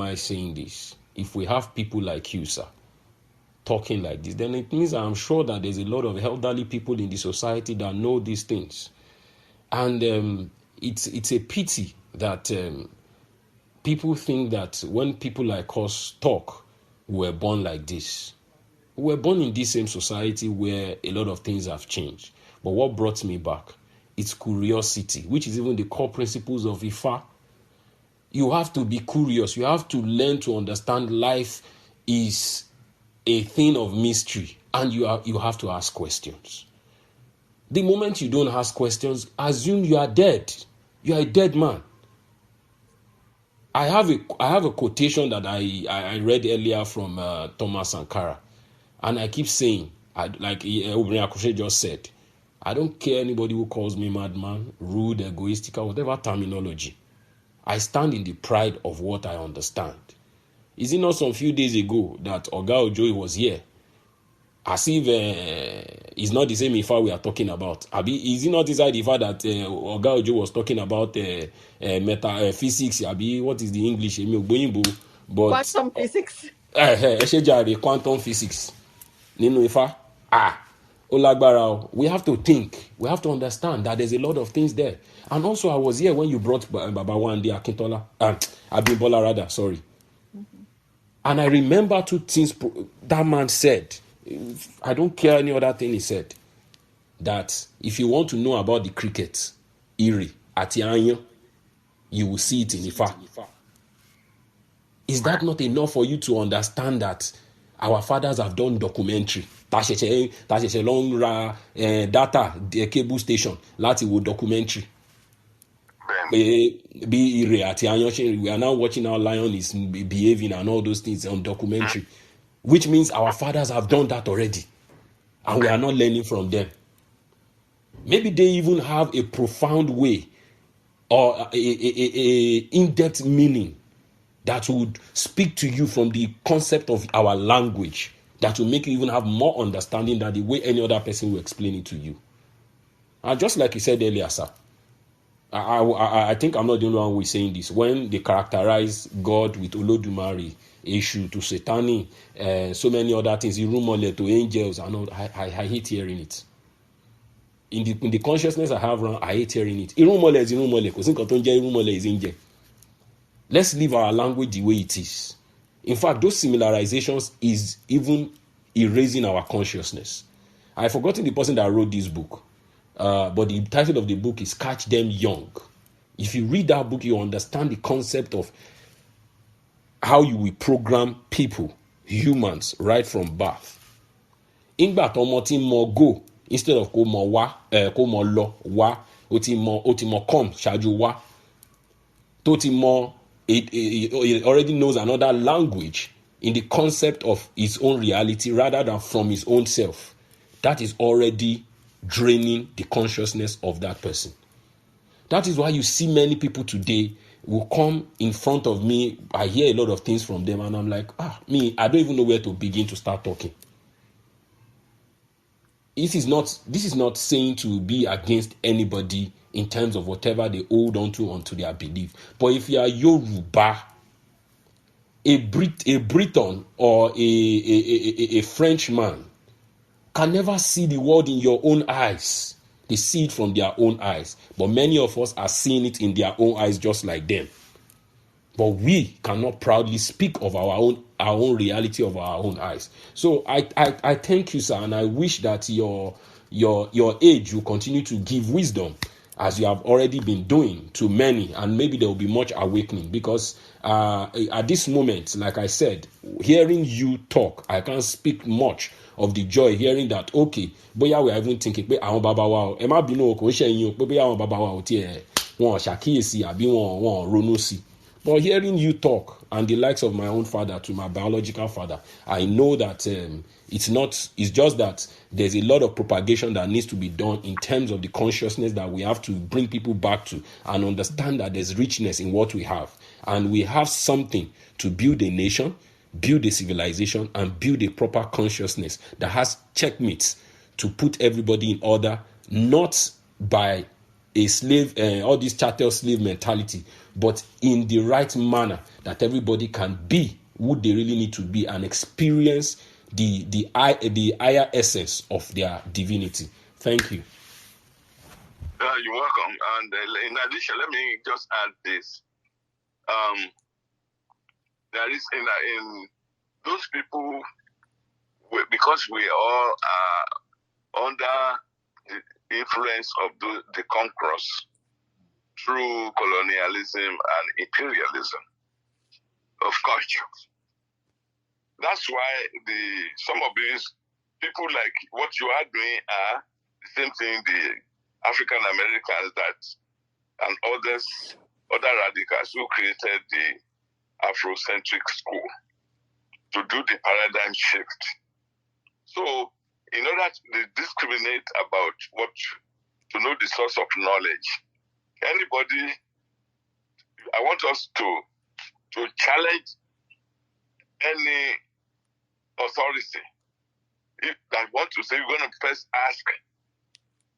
I saying this? If we have people like you, sir, talking like this, then it means I'm sure that there's a lot of elderly people in the society that know these things. And it's a pity that people think that when people like us talk, we're born like this. We're born in this same society where a lot of things have changed. But what brought me back? It's curiosity, which is even the core principles of Ifa. You have to be curious. You have to learn to understand life is a thing of mystery, and you have to ask questions. The moment you don't ask questions, assume you are dead. You are a dead man. I have a quotation that I read earlier from Thomas Sankara, and I keep saying, like Obìnrin Akoshe just said, I don't care anybody who calls me madman, rude, egoistical, whatever terminology. I stand in the pride of what I understand. Is it not some few days ago that Oga Ojoy was here? As if it's not the same Ifa we are talking about. Abi, is it not inside the Ifa that Oga Ojo was talking about physics? Abi, what is the English? But Quantum physics. quantum physics. Nínú Ifá. Ó lágbára o. We have to think. We have to understand that there's a lot of things there. And also, I was here when you brought Baba Wande Akintola. Abimbola rather, sorry. And I remember two things that man said. I don't care any other thing he said. That if you want to know about the cricket, Iri, àti Aáyán, you will see it in Ifa. Is that not enough for you to understand that our fathers have done documentary? Tàṣẹ̀ṣẹ̀ ló ń ra data cable station láti wo documentary. Bí Ire àti Aáyán, we are now watching how lion is behaving and all those things on documentary. Which means our fathers have done that already. And we are not learning from them. Maybe they even have a profound way or a in-depth meaning that would speak to you from the concept of our language, that will make you even have more understanding than the way any other person will explain it to you. And just like you said earlier, sir, I think I'm not the only one who is saying this. When they characterize God with Olodumare, Eshu to Satani, so many other things, Irumole to angels, and all, I hate hearing it. In the consciousness I have around, I hate hearing it. Irumole is Irumole, because Irumole is angel. Let's leave our language the way it is. In fact, those similarizations is even erasing our consciousness. I've forgotten the person that wrote this book. But the title of the book is Catch Them Young. If you read that book, you understand the concept of how you will program people, humans, right from birth. Ìgbà tọ́mọ tí mo go, instead of kó mo wá, kó mo lọ wá, ó ti mo come ṣáájú wá. Tó ti mo, it already knows another language in the concept of his own reality rather than from his own self. That is already draining the consciousness of that person. That is why you see many people today will come in front of me. I hear a lot of things from them and I'm like, I don't even know where to begin to start talking. This is not saying to be against anybody in terms of whatever they hold on to onto their belief. But if you are Yoruba, a Briton or a Frenchman can never see the world in your own eyes. They see it from their own eyes. But many of us are seeing it in their own eyes just like them. But we cannot proudly speak of our own reality of our own eyes. So I thank you, sir, and I wish that your age will continue to give wisdom as you have already been doing to many, and maybe there will be much awakening, because at this moment, like I said, hearing you talk, I can't speak much of the joy hearing that, okay, bóyá we are even thinking pé àwọn bàbá wa ẹ má bínú o, kò ń ṣe yín o, pé bóyá àwọn bàbá wa ò tiẹ̀ wọn ṣàkíyèsí àbí wọn ronú sí. But hearing you talk, and the likes of my own father to my biological father, I know that it's just that there's a lot of propagation that needs to be done in terms of the consciousness that we have to bring people back to and understand that there's richness in what we have. And we have something to build a nation, build a civilization, and build a proper consciousness that has checkmates to put everybody in order, not by a slave, all this chattel slave mentality, but in the right manner that everybody can be who they really need to be and experience the higher essence of their divinity. Thank you. You're welcome. And in addition, let me just add this. There is in those people, because we all are under the influence of the conquerors through colonialism and imperialism of culture. That's why some of these people, like what you are doing, are the same thing the African Americans and other radicals who created the Afrocentric school to do the paradigm shift. So in order to discriminate about to know the source of knowledge, anybody, I want us to challenge any authority if that want to say we're going to first ask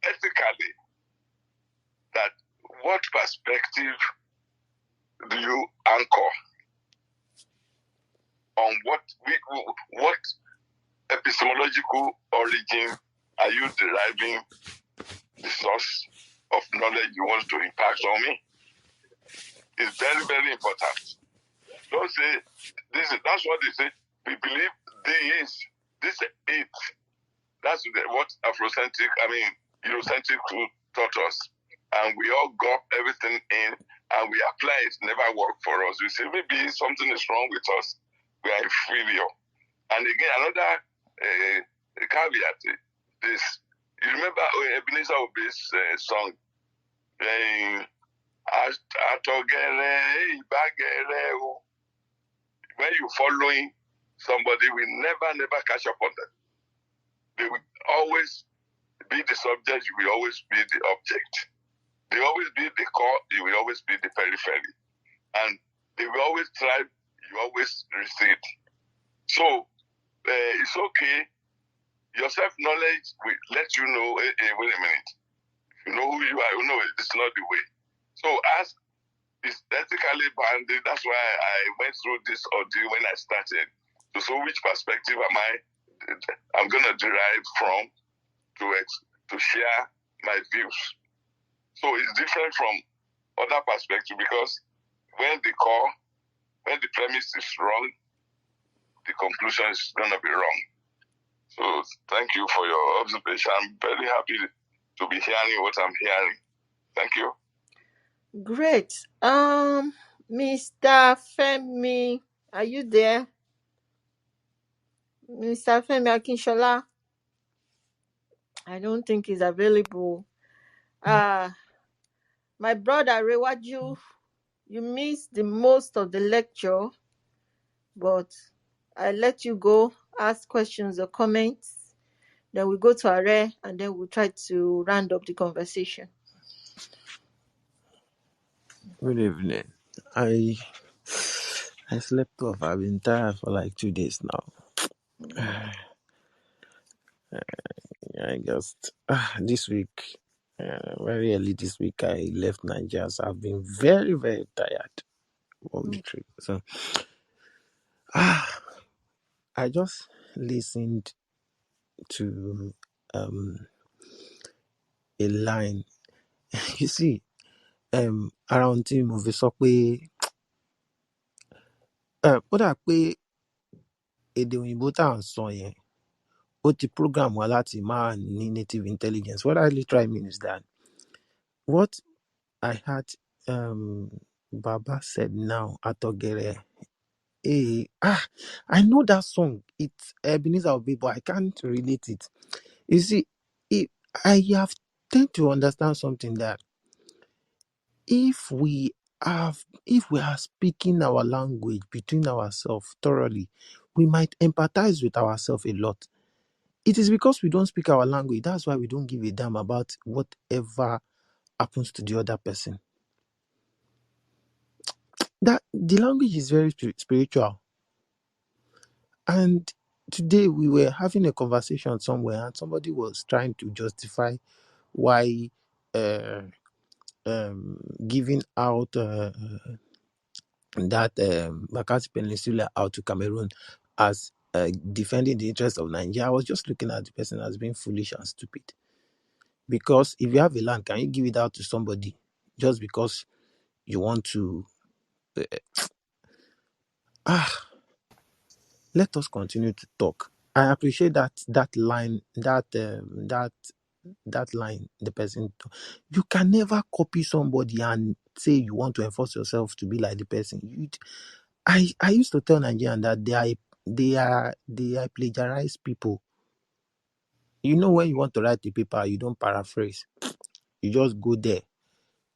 ethically that what perspective do you anchor on what epistemological origin are you deriving the source of knowledge you want to impact on me? It's very, very important. Don't say that's what they say. We believe this is it. That's what Eurocentric taught us. And we all got everything in and we apply it, never worked for us. We say maybe something is wrong with us. We are inferior. And again, another caveat is, you remember Ebenezer Obey's song, when you're following somebody, we never catch up on them. They will always be the subject, you will always be the object. They will always be the core, you will always be the periphery. And they will always thrive, you always recede. So it's okay. Your self-knowledge will let you know, wait a minute. If you know who you are, you know it's not the way. So ask, it's ethically bounded. That's why I went through this ordeal when I started. So which perspective I'm going to derive from to share my views. So it's different from other perspectives because when the premise is wrong, the conclusion is going to be wrong. So thank you for your observation. I'm very happy to be hearing what I'm hearing. Thank you. Great. Mr. Femi, are you there? Mr. Femi Akinshola, I don't think he's available. My brother Rewaju, you missed the most of the lecture, but I let you go, ask questions or comments. Then we go to Are, and then we'll try to round up the conversation. Good evening. I slept off. I've been tired for like 2 days now. I just this week, very early this week, I left Nigeria. So I've been very, very tired of the trip. So I just listened to a line. You see, around tí mo fi sọ pé ó dà pé èdè òyìnbó tá à ń sọ yẹn ó ti program wa láti máa ní native intelligence. What I literally mean is that what I had Baba said now Atogere. I know that song. It's Ebenezer Obey, but I can't relate it. You see, I have tend to understand something that if we are speaking our language between ourselves thoroughly, we might empathize with ourselves a lot. It is because we don't speak our language. That's why we don't give a damn about whatever happens to the other person. That the language is very spiritual. And today we were having a conversation somewhere, and somebody was trying to justify why giving out that Makati Peninsula out to Cameroon as defending the interests of Nigeria. I was just looking at the person as being foolish and stupid. Because if you have a land, can you give it out to somebody just because you want to? Let us continue to talk. I appreciate that line, that line. The person, you can never copy somebody and say you want to enforce yourself to be like the person. I used to tell Nigerians that they are plagiarized people. You know, when you want to write the paper, you don't paraphrase. You just go there.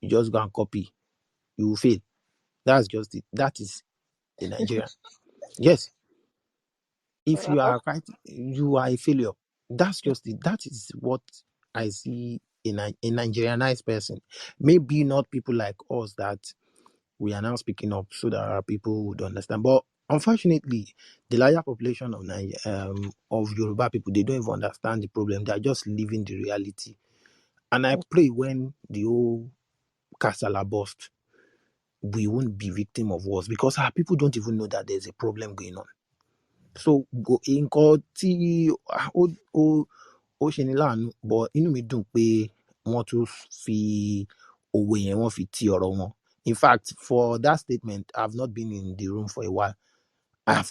You just go and copy. You will fail. That's just it. That is the Nigerian. Yes. If you are right, you are a failure. That's just it. That is what I see in a Nigerianized person. Maybe not people like us that we are now speaking up so that our people would understand. But unfortunately, the larger population of of Yoruba people, they don't even understand the problem. They are just living the reality. And I pray when the whole casala bust, we won't be victim of wars because our people don't even know that there's a problem going on. So go in ó ṣe ni láàánú but inú mi dùn pé wọ́n tún fi òwe yẹn wọ́n fi ti ọ̀rọ̀ wọn. In fact, for that statement, I've not been in the room for a while. I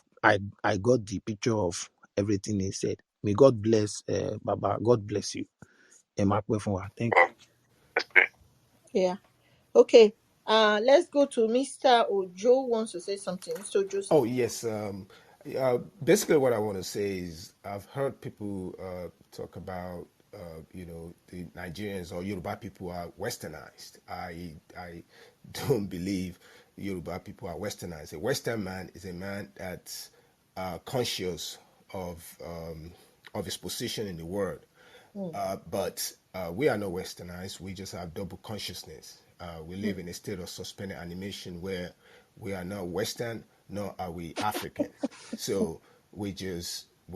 got the picture of everything he said. May God bless Baba. God bless you. Thank you. Yeah. Okay. Let's go to Mr. Ojo wants to say something. Mr. Ojo. Oh yes. Basically, what I want to say is I've heard people talk about the Nigerians or Yoruba people are westernized. I don't believe Yoruba people are westernized. A Western man is a man that's conscious of his position in the world. But we are not westernized. We just have double consciousness. We live in a state of suspended animation where we are not Western, nor are we African. So we're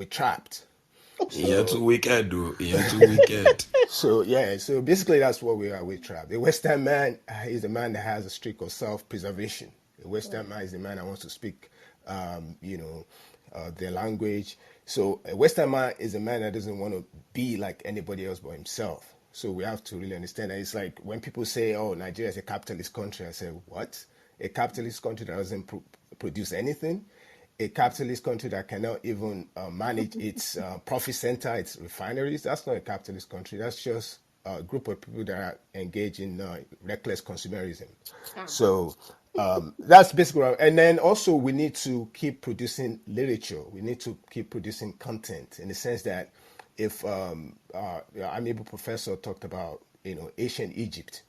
trapped. You're too wicked, though. You're too wicked. So basically that's what we are. We're trapped. A Western man is a man that has a streak of self-preservation. A Western man is a man that wants to speak, their language. So a Western man is a man that doesn't want to be like anybody else but himself. So we have to really understand that. It's like when people say, "Oh, Nigeria is a capitalist country," I say, "What? A capitalist country that doesn't produce anything? A capitalist country that cannot even manage its profit center, its refineries? That's not a capitalist country. That's just a group of people that are engaged in reckless consumerism." So that's basically what and then also we need to keep producing literature. We need to keep producing content in the sense that if I'm able professor talked about ancient Egypt,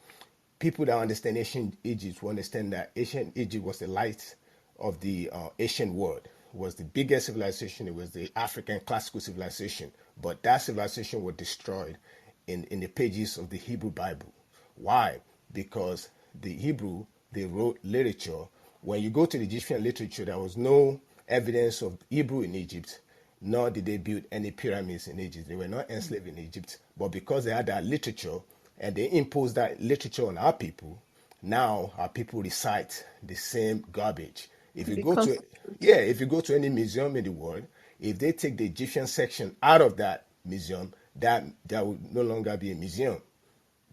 people that understand ancient Egypt will understand that ancient Egypt was the light of the ancient world. It was the biggest civilization. It was the African classical civilization. But that civilization was destroyed in the pages of the Hebrew Bible. Why? Because the Hebrew, they wrote literature. When you go to the Egyptian literature, there was no evidence of Hebrew in Egypt, nor did they build any pyramids in Egypt. They were not enslaved in Egypt. But because they had that literature and they imposed that literature on our people, now our people recite the same garbage. If you go to any museum in the world, if they take the Egyptian section out of that museum, that would no longer be a museum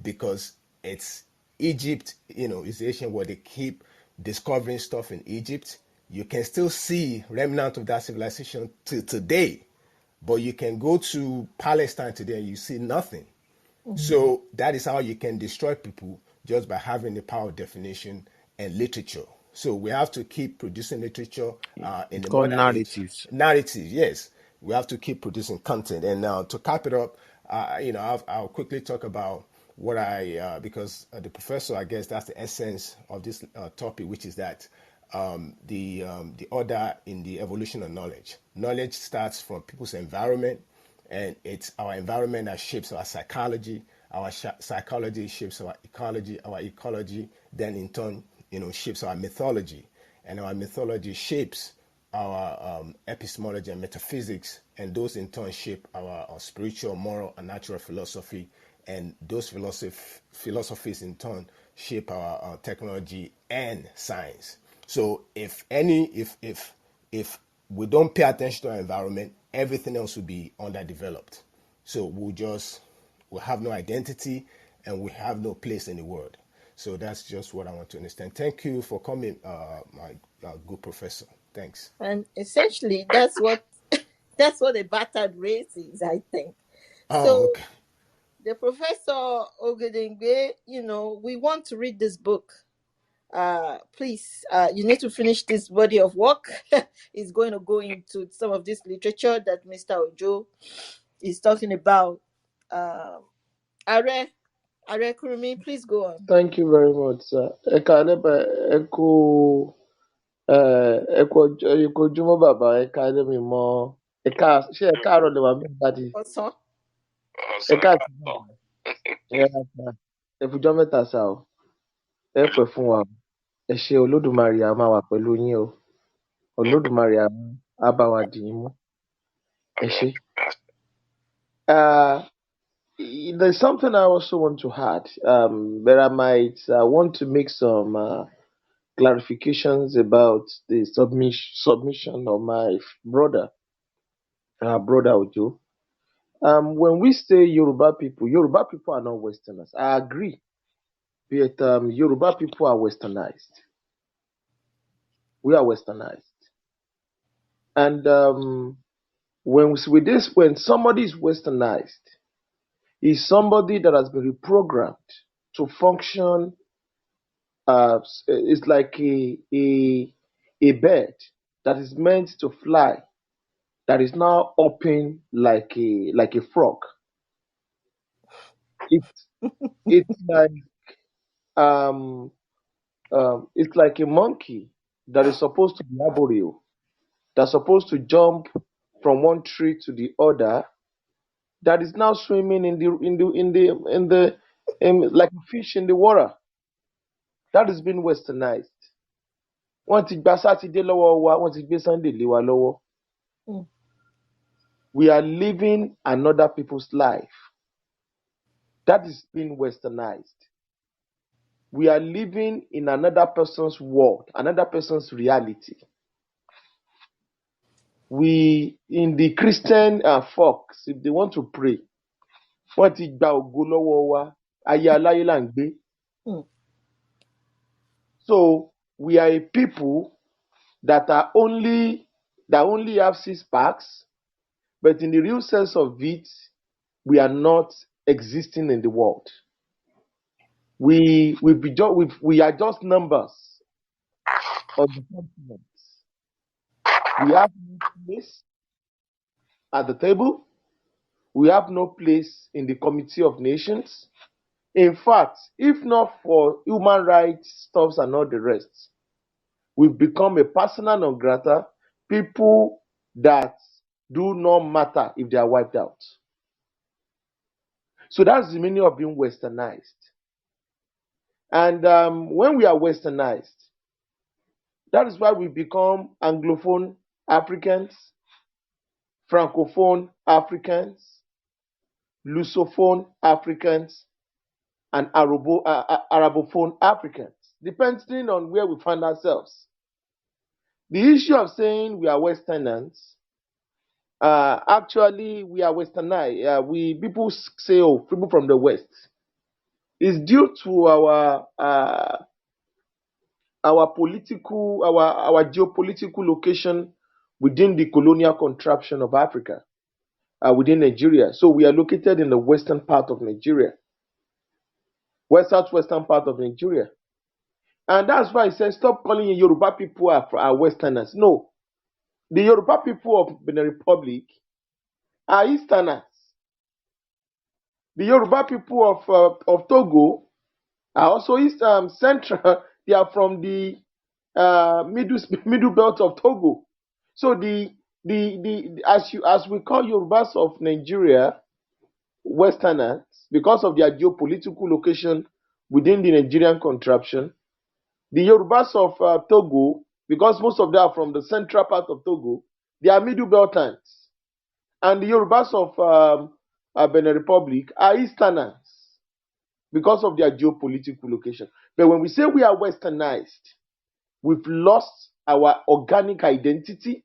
because it's Egypt, it's the ancient world. They keep discovering stuff in Egypt. You can still see remnant of that civilization till today, but you can go to Palestine today and you see nothing. So that is how you can destroy people, just by having the power of definition and literature. So we have to keep producing literature in the Called modern age. narratives. Narratives, yes. We have to keep producing content. And now to cap it up, I'll quickly talk about what because the professor, I guess that's the essence of this topic, which is that the order in the evolution of knowledge. Knowledge starts from people's environment, and it's our environment that shapes our psychology. Our psychology shapes our ecology then in turn shapes our mythology, and our mythology shapes our epistemology and metaphysics, and those in turn shape our spiritual, moral, and natural philosophy, and those philosophies in turn shape our technology and science. So if we don't pay attention to our environment, everything else will be underdeveloped. So we'll have no identity and we have no place in the world. So that's just what I want to understand. Thank you for coming, my good professor. Thanks. And essentially, that's what the battered race is, I think. Oh, okay. The Professor Ogedengbe, we want to read this book. Please, you need to finish this body of work. It's going to go into some of this literature that Mr. Ojo is talking about. Are Kurumi, please go on. Thank you very much, sir. Ẹ káalẹ́ ẹ kú ojúmọ́ bàbá, ẹ káalẹ́ mi mọ Ṣé ẹ káàárọ̀ lè wà mí dáàdi? Ọ̀sán. Ẹ Awesome. káàárọ̀. Ẹ fùjọ́ mẹ́ta sá o. Ẹ pẹ́ fún wa o. Ẹ ṣé Olódùmarè á máa wà pẹ̀lú yín o. Olódùmarè á bá wa dì yín mú. Ẹ ṣé. There's something I also want to add, but I might want to make some clarifications about the submission of my brother Ojo. When we say Yoruba people are not Westerners. I agree, but Yoruba people are Westernized. We are Westernized, and when somebody is Westernized, is somebody that has been reprogrammed to function. It's like a bird that is meant to fly that is now hopping like a frog. It's like um it's like a monkey that is supposed to be arboreal, that's supposed to jump from one tree to the other, that is now swimming like a fish in the water. That is being westernized. Wọ́n ti gba Sátidé lọ́wọ́ wa, wọ́n ti gbé Sunday lé wa lọ́wọ́. We are living another people's life. That is being westernized. We are living in another person's world, another person's reality. We, in the Christian folks, if they want to pray, wọ́n ti gba ògo lọ́wọ́ wa, ayé aláyé là ń gbé. So we are a people that only have 6 packs, but in the real sense of it, we are not existing in the world. We are just numbers on the continent. We have no place at the table. We have no place in the Committee of Nations. In fact, if not for human rights stuffs and all the rest, we've become a persona non grata, people that do not matter if they are wiped out. So that's the meaning of being westernized. And when we are westernized, that is why we become Anglophone Africans, Francophone Africans, Lusophone Africans, and Arabophone Africans, depending on where we find ourselves. The issue of saying we are Westerners, actually we are Westernized. People say, oh, people from the West, is due to our geopolitical location within the colonial contraption of Africa, within Nigeria. So we are located in the western part of Nigeria, southwestern part of Nigeria. And that's why I said stop calling Yoruba people are Westerners. No, the Yoruba people of Benin Republic are Easterners. The Yoruba people of Togo are also central. They are from the middle belt of Togo. So as we call Yorubas of Nigeria Westerners because of their geopolitical location within the Nigerian contraption, the Yorubas of Togo, because most of them are from the central part of Togo, they are middle beltans. And the Yorubas of Benin Republic are Easterners because of their geopolitical location. But when we say we are Westernized, we've lost our organic identity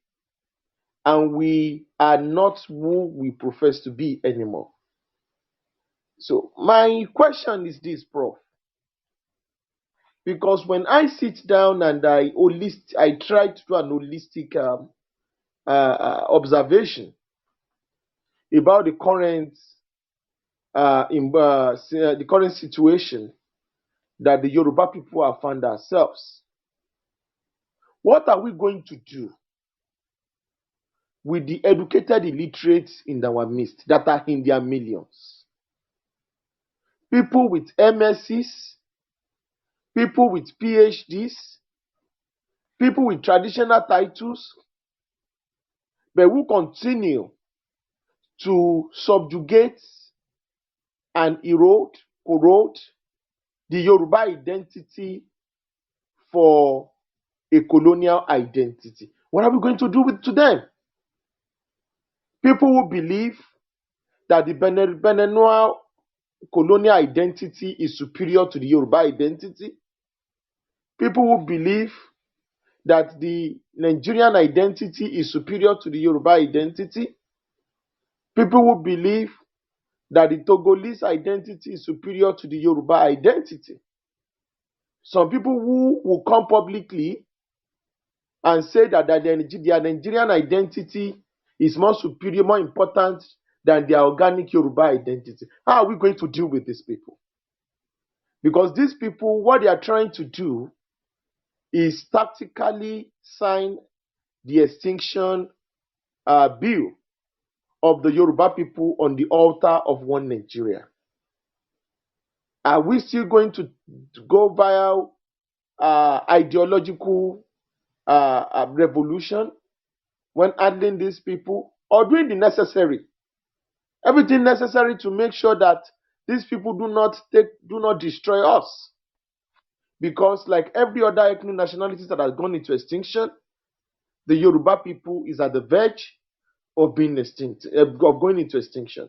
and we are not who we profess to be anymore. So my question is this, Prof. Because when I sit down and I try to do an holistic observation about the current situation that the Yoruba people have found ourselves. What are we going to do with the educated illiterates in our midst that are in their millions? People with MScs, people with PhDs, people with traditional titles but who continue to subjugate and corrode the Yoruba identity for a colonial identity. What are we going to do to them? People who believe that the Beninois colonial identity is superior to the Yoruba identity. People who believe that the Nigerian identity is superior to the Yoruba identity. People who believe that the Togolese identity is superior to the Yoruba identity. Some people who will come publicly and say that their Nigerian identity is more superior, more important than their organic Yoruba identity. How are we going to deal with these people? Because these people, what they are trying to do is tactically sign the extinction bill of the Yoruba people on the altar of one Nigeria. Are we still going to go via ideological revolution when handling these people, or doing the necessary, everything necessary to make sure that these people do not destroy us? Because like every other ethnic nationalities that has gone into extinction, the Yoruba people is at the verge of being extinct, of going into extinction.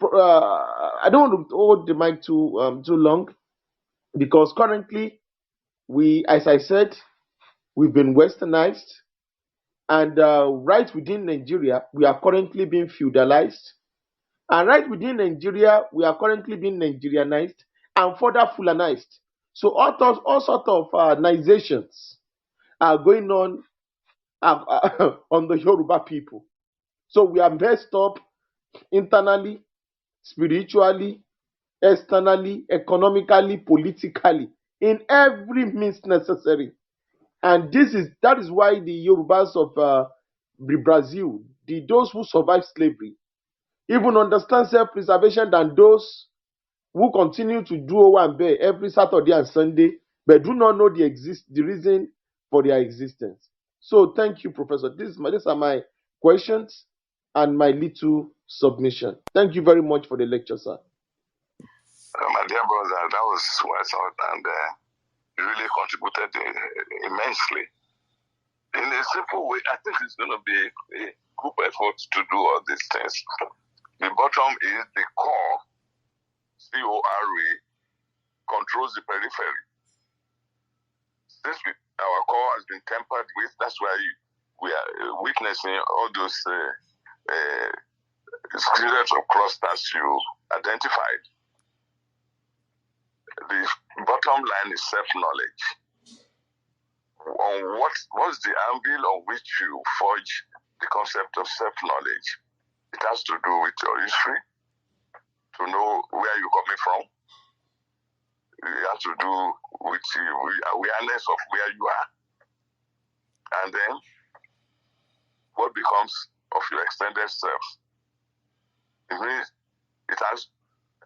I don't want to hold the mic too long, because currently as I said, we've been westernized, and right within Nigeria, we are currently being feudalized, and right within Nigeria, we are currently being Nigerianized and further Fulanized. So all sorts of nizations are going on on the Yoruba people. So we are messed up internally, spiritually, externally, economically, politically, in every means necessary. And that is why the Yorubas of Brazil, those who survived slavery, even understand self-preservation than those who continue to do Owambe every Saturday and Sunday, but do not know the reason for their existence. So thank you, Professor. These are my questions and my little submission. Thank you very much for the lecture, sir. My dear brother, that was well thought, and you really contributed immensely. In a simple way, I think it's going to be a group effort to do all these things. The bottom is the core, CORE, controls the periphery. Since our core has been tempered with, that's why we are witnessing all those series of clusters you identified. The bottom line is self-knowledge. On what's the anvil on which you forge the concept of self-knowledge? It has to do with your history, to know where you're coming from. It has to do with the awareness of where you are. And then what becomes of your extended self? It means it has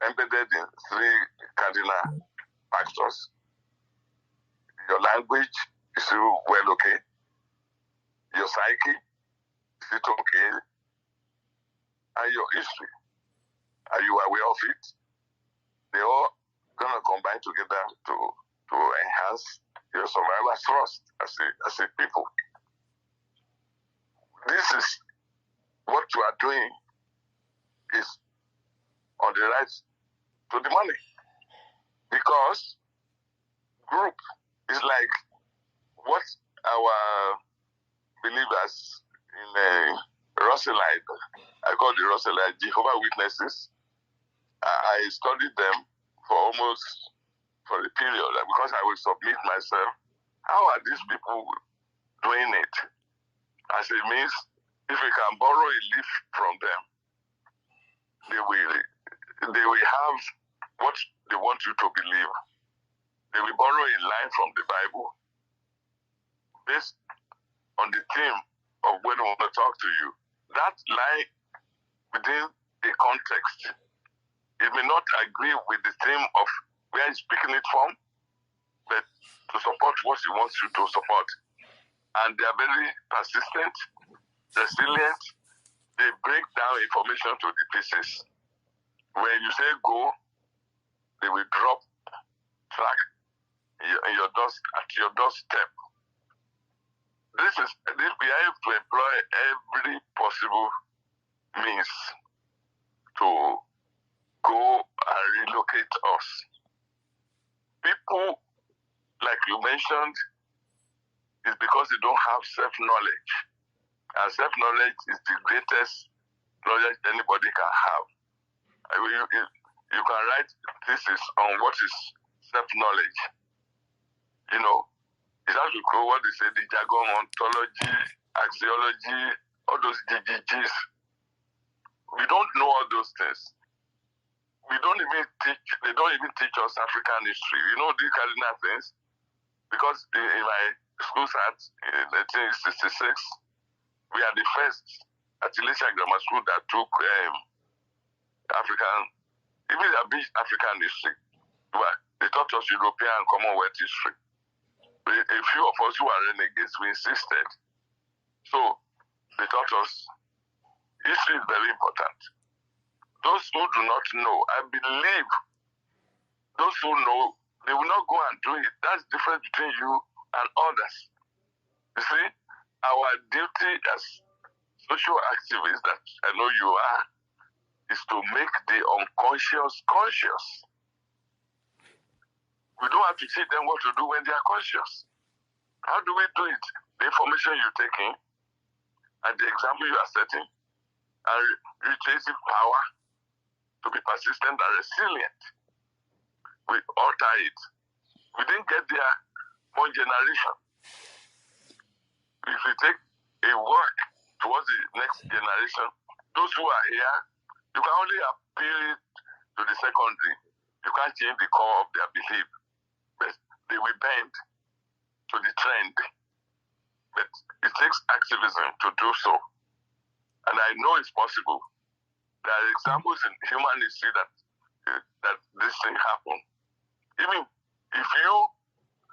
embedded in three cardinal factors. Your language is still well okay. Your psyche is it okay? And your history, are you aware of it? They all gonna combine together to enhance your survival thrust as a people. This is what you are doing is on the right to the money, because group is like what our believers in Russellite, I call the Russellite Jehovah Witnesses. I studied them for a period, because I will submit myself. How are these people doing it? As it means, if we can borrow a leaf from them, they will have what they want you to believe. They will borrow a line from the Bible based on the theme of when they want to talk to you. That line within a context, it may not agree with the theme of where he's picking it from, but to support what he wants you to support. And they are very persistent resilient. They break down information to the pieces. When you say go, they will drop track in your at your doorstep. We have to employ every possible means to go and relocate us. People, like you mentioned, is because they don't have self-knowledge. And self-knowledge is the greatest knowledge anybody can have. You can write thesis on what is self-knowledge. You know, it has to go what they say, the jargon, ontology, axiology, all those GGGs. We don't know all those things. They don't even teach us African history. You know these cardinal things? Because in my school start in 1966, we are the first at Ile-Ife Grammar School that took African, even a bit African history. But they taught us European and Commonwealth history. A few of us who are renegades, we insisted. So they taught us history is very important. Those who do not know, I believe those who know, they will not go and do it. That's the difference between you and others. You see, our duty as social activists, that I know you are, is to make the unconscious conscious. We don't have to teach them what to do when they are conscious. How do we do it? The information you're taking and the example you are setting and retracing power to be persistent and resilient. We alter it. We didn't get there one generation. If we take a work towards the next generation, those who are here, you can only appeal to the secondary. You can't change the core of their belief. But they will bend to the trend. But it takes activism to do so. And I know it's possible. There are examples in human history that this thing happened. Even if you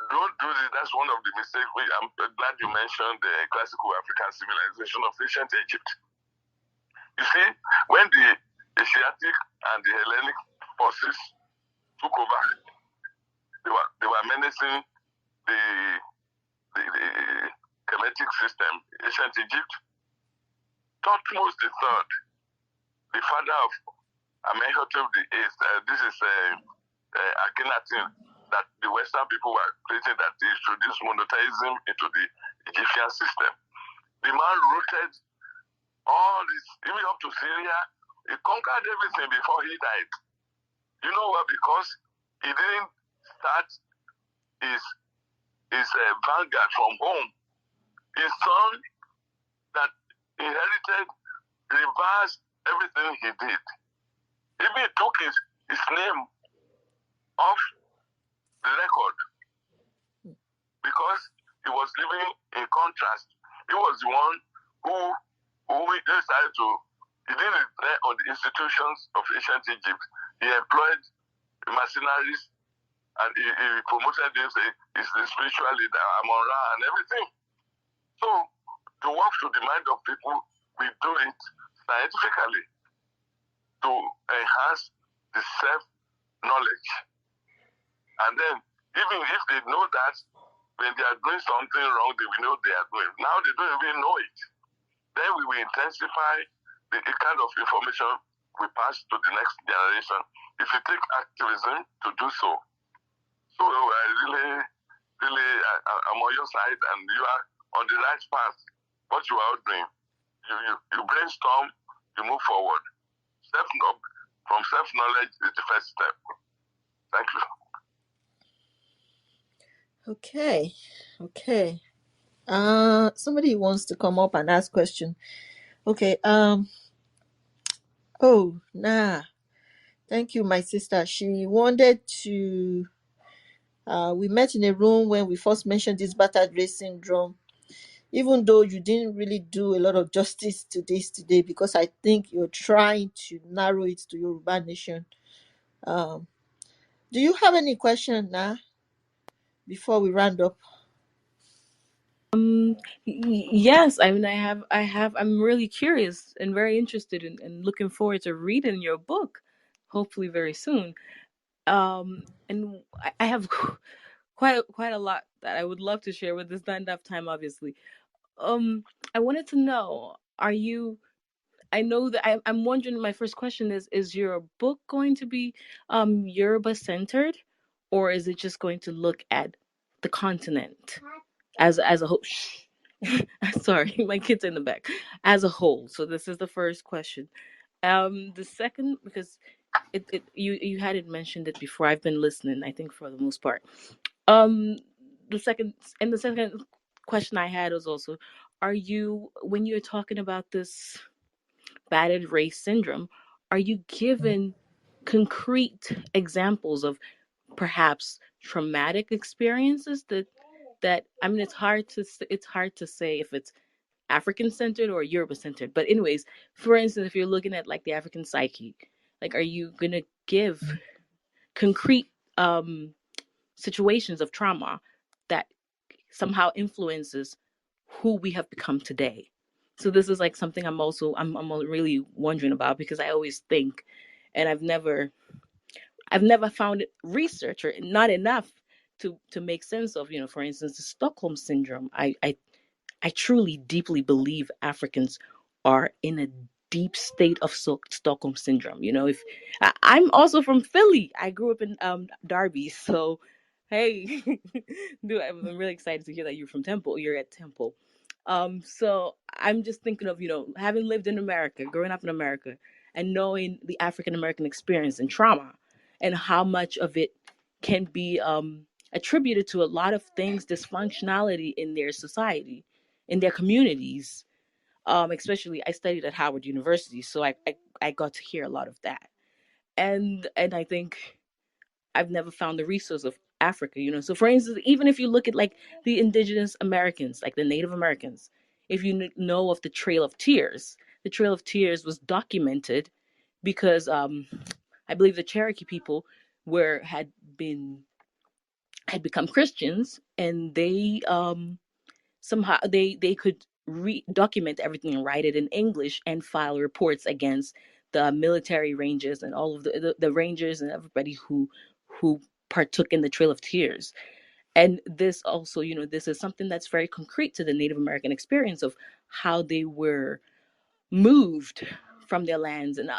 don't do this, that's one of the mistakes. I'm glad you mentioned the classical African civilization of ancient Egypt. You see, when the Asiatic and the Hellenic forces took over, they were menacing the Kemetic system. Ancient Egypt, Thutmose III, the father of Amenhotep VIII, this is Akhenaten, that the Western people were creating, that they introduced monotheism into the Egyptian system. The man rooted all this, even up to Syria. He conquered everything before he died. You know what? Because he didn't start his vanguard from home. His son that inherited reversed everything he did. Even took his name off the record because he was living in contrast. He was the one who decided to, he didn't rely on the institutions of ancient Egypt. He employed mercenaries and he promoted him, say, he's the spiritual leader, Amon-Ra and everything. So, to work to the mind of people, we do it scientifically to enhance the self-knowledge. And then, even if they know that, when they are doing something wrong, they will know they are doing. Now they don't even know it. Then we will intensify the kind of information we pass to the next generation. If you take activism to do so, so I really, I'm on your side, and you are on the right path. What you are doing, you brainstorm, you move forward. From self-knowledge is the first step. Thank you. Okay. Somebody wants to come up and ask question. Okay. Oh, nah. Thank you, my sister. She wanted to. We met in a room when we first mentioned this battered race syndrome. Even though you didn't really do a lot of justice to this today, because I think you're trying to narrow it to Yoruba Nation. Do you have any question now before we round up? Yes, I mean, I'm really curious and very interested in and looking forward to reading your book, hopefully very soon. And I have quite a lot that I would love to share with. There's not enough time, obviously. I wanted to know, are you? I know that I'm wondering. My first question is your book going to be Yoruba centered, or is it just going to look at the continent as a whole? Shh. Sorry, my kids in the back. As a whole. So this is the first question. The second, because you hadn't mentioned it before. I've been listening, I think, for the most part. Um, the second question I had was also, are you, when you're talking about this battered race syndrome, are you given concrete examples of perhaps traumatic experiences that I mean, it's hard to say if it's African centered or Yoruba centered. But anyways, for instance, if you're looking at like the African psyche, like, are you gonna give concrete situations of trauma that somehow influences who we have become today? So this is like something I'm really wondering about, because I always think, and I've never found it research or not enough to make sense of, for instance, the Stockholm syndrome. I truly, deeply believe Africans are in a deep state of Stockholm syndrome. If I'm also from Philly, I grew up in Derby, so hey, dude, I'm really excited to hear that you're from Temple. You're at Temple. So I'm just thinking of having lived in America, growing up in America, and knowing the African American experience and trauma, and how much of it can be attributed to a lot of things, dysfunctionality in their society, in their communities. Especially, I studied at Howard University, so I got to hear a lot of that. And I think I've never found the resource of Africa. So for instance, even if you look at like the indigenous Americans, like the Native Americans, if you know of the Trail of Tears was documented because I believe the Cherokee people were had become Christians, and they somehow they could document everything and write it in English and file reports against the military rangers and all of the rangers and everybody who partook in the Trail of Tears. And this also, this is something that's very concrete to the Native American experience of how they were moved from their lands, and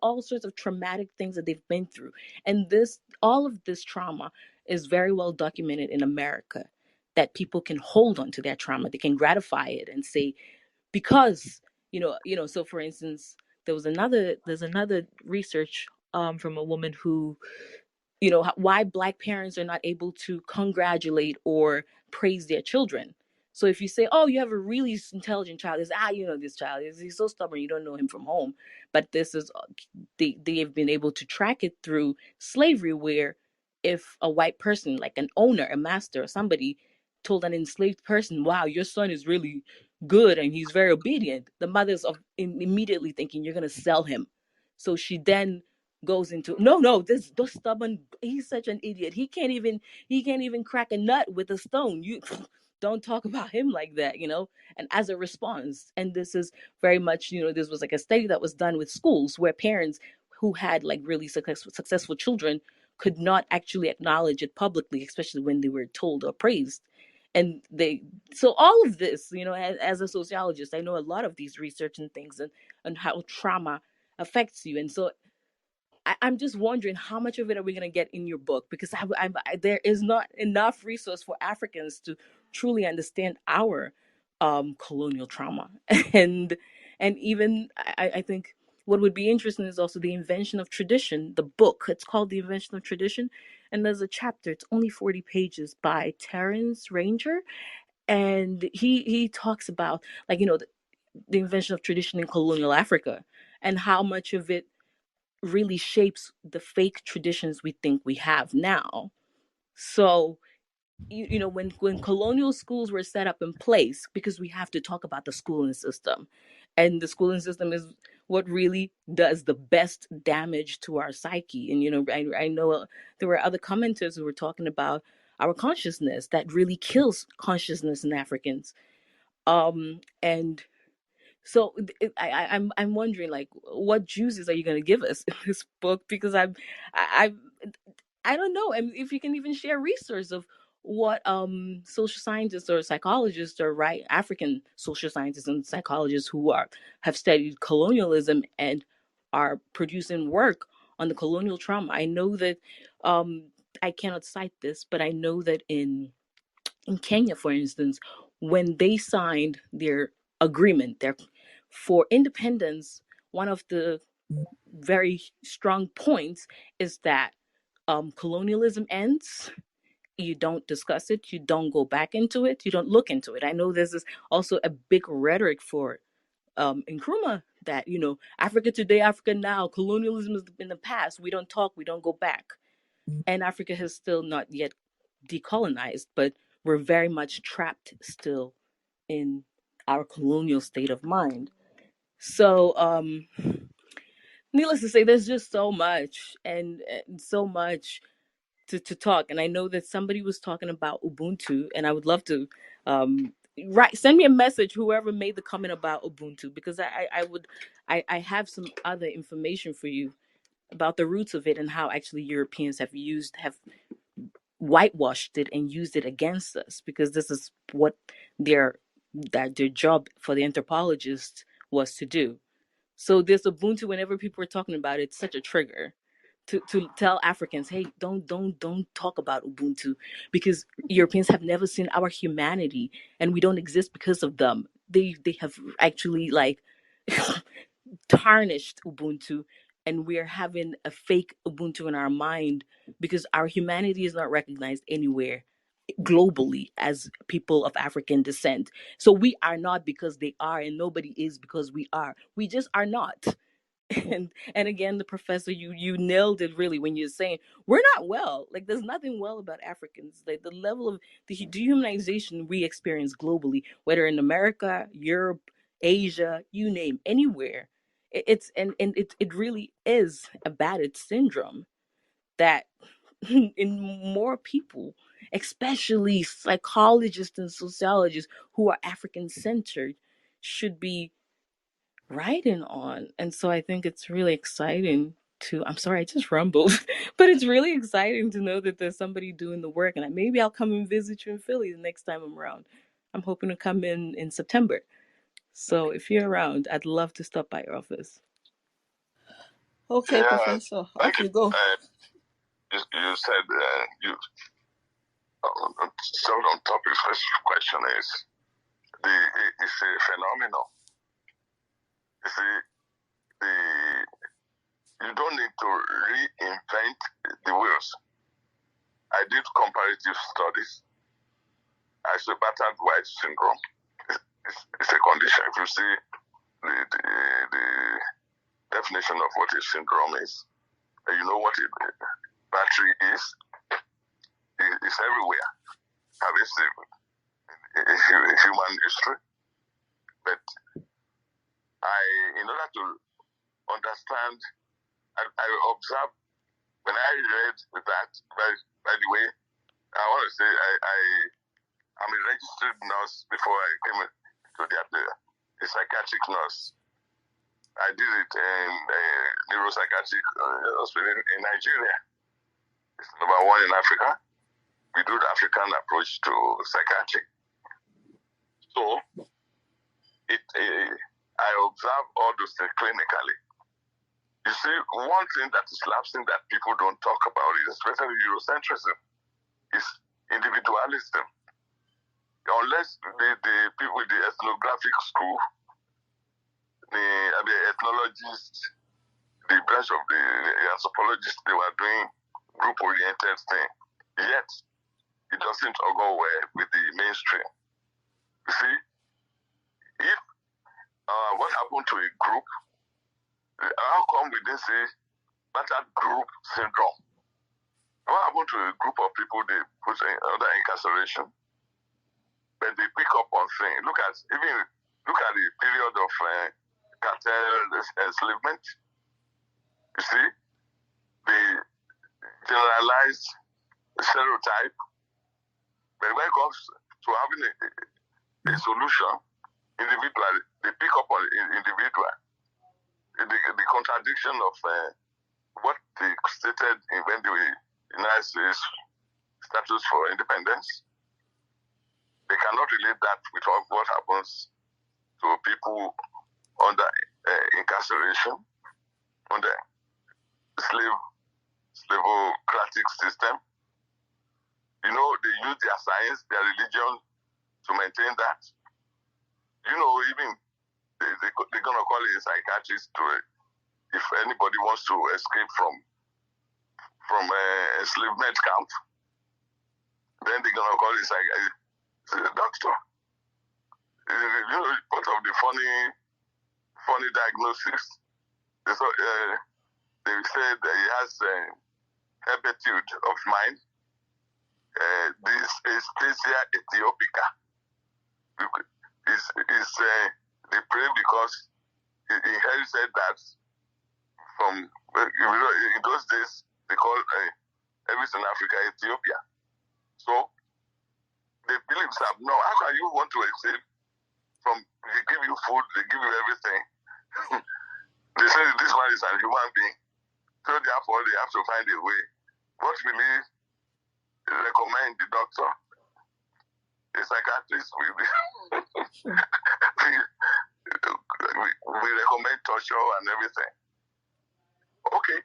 all sorts of traumatic things that they've been through. And all of this trauma is very well documented in America, that people can hold on to their trauma, they can gratify it and say, because so for instance, there's another research from a woman who, why Black parents are not able to congratulate or praise their children. So if you say, oh, you have a really intelligent child, it's this child is, he's so stubborn, you don't know him from home. But this is they have been able to track it through slavery, where if a white person, like an owner, a master, or somebody told an enslaved person, wow, your son is really good and he's very obedient, the mother's of immediately thinking you're going to sell him. So she then goes into, no, this stubborn, he's such an idiot, he can't even crack a nut with a stone, you don't talk about him like that. And as a response, and this is very much, this was like a study that was done with schools, where parents who had like really successful children could not actually acknowledge it publicly, especially when they were told or praised. And so all of this, as a sociologist, I know a lot of these research and things, and how trauma affects you. And so I'm just wondering, how much of it are we going to get in your book? Because there is not enough resource for Africans to truly understand our colonial trauma. and even I think what would be interesting is also the invention of tradition. The book, it's called The Invention of Tradition, and there's a chapter, it's only 40 pages, by Terence Ranger, and he talks about, like, the invention of tradition in colonial Africa, and how much of it really shapes the fake traditions we think we have now. So, when colonial schools were set up in place, because we have to talk about the schooling system, and the schooling system is what really does the best damage to our psyche. And I know there were other commenters who were talking about our consciousness, that really kills consciousness in Africans. And so I'm wondering, like, what juices are you going to give us in this book? Because I I don't know, and if you can even share resources of what social scientists or psychologists, or right, African social scientists and psychologists who have studied colonialism and are producing work on the colonial trauma. I know that I cannot cite this, but I know that in Kenya, for instance, when they signed their agreement their for independence, one of the very strong points is that colonialism ends. You don't discuss it. You don't go back into it. You don't look into it. I know this is also a big rhetoric for Nkrumah, that, Africa today, Africa now, colonialism is in the past. We don't talk. We don't go back. And Africa has still not yet decolonized, but we're very much trapped still in our colonial state of mind. So, needless to say, there's just so much and so much to talk. And I know that somebody was talking about Ubuntu, and I would love to send me a message, whoever made the comment about Ubuntu, because I have some other information for you about the roots of it and how actually Europeans have whitewashed it and used it against us, because this is what their job for the anthropologist was to do. So this Ubuntu, whenever people are talking about it, it's such a trigger to tell Africans, hey, don't talk about Ubuntu, because Europeans have never seen our humanity, and we don't exist because of them. They have actually, like, tarnished Ubuntu, and we're having a fake Ubuntu in our mind because our humanity is not recognized anywhere globally as people of African descent. So we are not because they are, and nobody is because we are. We just are not. And again, the professor, you nailed it really when you're saying we're not well. Like, there's nothing well about Africans. Like, the level of the dehumanization we experience globally, whether in America, Europe, Asia, you name, anywhere, it really is a Battered syndrome that in more people, especially psychologists and sociologists who are African centered, should be writing on. And so I think it's really exciting to, I'm sorry, I just rumbled, but it's really exciting to know that there's somebody doing the work. And maybe I'll come and visit you in Philly the next time I'm around. I'm hoping to come in September. So if you're around, I'd love to stop by your office. Okay, Yeah, Professor, thank off you. you go. You said you still on topic. First question is it's a phenomenon. You see, you don't need to reinvent the wheels. I did comparative studies. I said battered white syndrome. It's a condition. If you see the definition of what a syndrome is, and you know what a battery is, it's everywhere. Pervasive in human history. But in order to understand, I observed when I read that. By the way, I want to say I'm a registered nurse before I came to the psychiatric nurse. I did it in a neuropsychiatric hospital in Nigeria. It's number one in Africa. We do the African approach to psychiatry. So I observe all those things clinically. You see, one thing that is lapsing that people don't talk about is, especially Eurocentrism, is individualism. Unless the people with the ethnographic school, the ethnologists, the branch of the anthropologists, they were doing group-oriented thing. Yet, it doesn't go well with the mainstream. You see, if what happened to a group, how come we didn't say battered group syndrome? What happened to a group of people they put under incarceration, but they pick up on things? Look at the period of cartel enslavement. You see, they generalized stereotype, but when it comes to having a solution, individual, they pick up on individual. The contradiction of what they stated when the United States status for independence, they cannot relate that with what happens to people under incarceration, under slavocratic system. You know, they use their science, their religion to maintain that. You know, even they're going to call it a psychiatrist to if anybody wants to escape from enslavement camp, then they're going to call it a doctor. You know, part of the funny diagnosis. They said that he has hebetude of mind. This aesthesia Ethiopica is they pray because he inherited that from in those days they call everything in Africa Ethiopia. So they believe that no, how can you want to escape from? They give you food, they give you everything. They say this man is a human being, so therefore they have to find a way. What will he recommend the doctor? A psychiatrist will be we recommend torture and everything. Okay,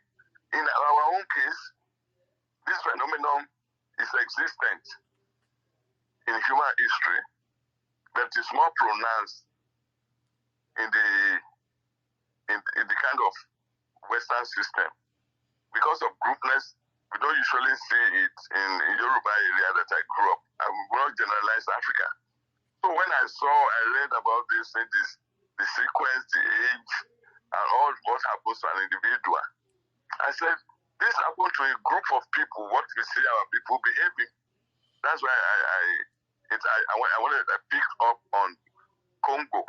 in our own case, this phenomenon is existent in human history, but it's more pronounced in the kind of Western system. Because of groupness, we don't usually see it in Yoruba area that I grew up. I will not generalize Africa. So when I read about this, the sequence, the age, and all what happens to an individual, I said, this happened to a group of people, what we see our people behaving. That's why I wanted to pick up on Congo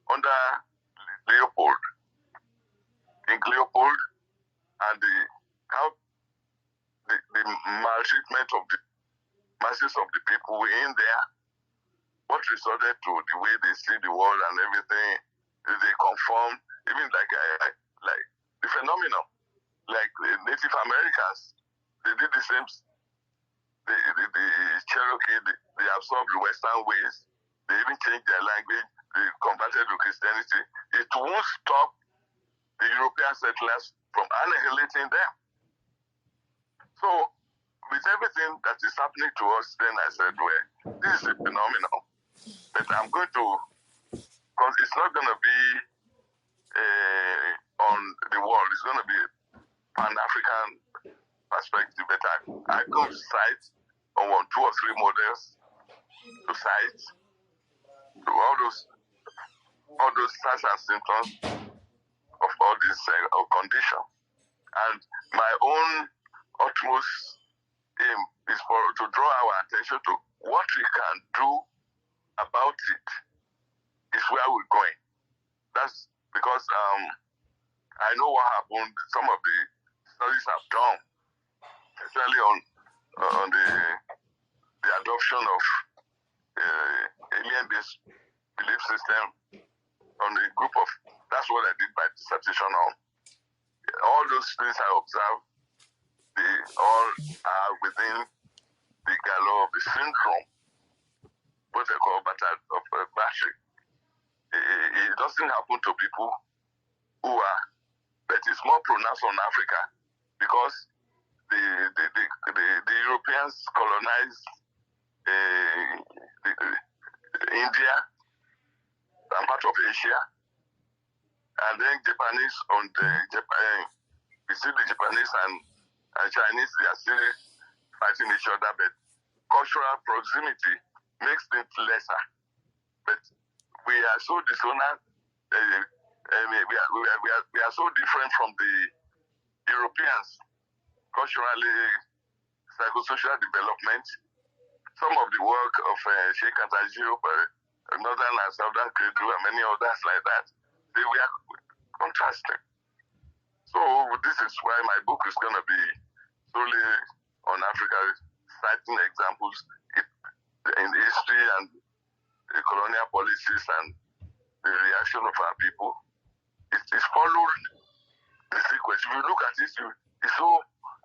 under Leopold. In Leopold, and how the maltreatment of the masses of the people in there, what resorted to the way they see the world and everything, they conform, even like the phenomenon, like the Native Americans, they did the same. The Cherokee, they absorbed the Western ways. They even changed their language. They converted to Christianity. It won't stop the European settlers from annihilating them. So, with everything that is happening to us, then I said, well, this is a phenomenon that I'm going to, because it's not going to be on the world, it's going to be Pan-African perspective, but I could cite on 1, 2, or 3 models to cite to all those signs and symptoms of all this condition. And my own utmost aim is to draw our attention to what we can do about it. Is where we're going. That's because I know what happened. Some of the studies I've done, especially on the adoption of alien-based belief system on a group of. That's what I did by dissertation on. All those things I observed, they all are within the galore of the syndrome, what they call battered of Battered. It doesn't happen to people who are, but it's more pronounced on Africa because the Europeans colonized India and part of Asia, and then Japanese on the we see the Japanese and Chinese, they are still fighting each other, but cultural proximity makes it lesser. But we are so dissonant. We are so different from the Europeans, culturally, psychosocial development. Some of the work of Sheikh Antajio, Northern and Southern Credo, and many others like that, they were contrasting. So this is why my book is going to be solely on Africa, citing examples in history and the colonial policies and the reaction of our people, it followed the sequence. If you look at it, it's so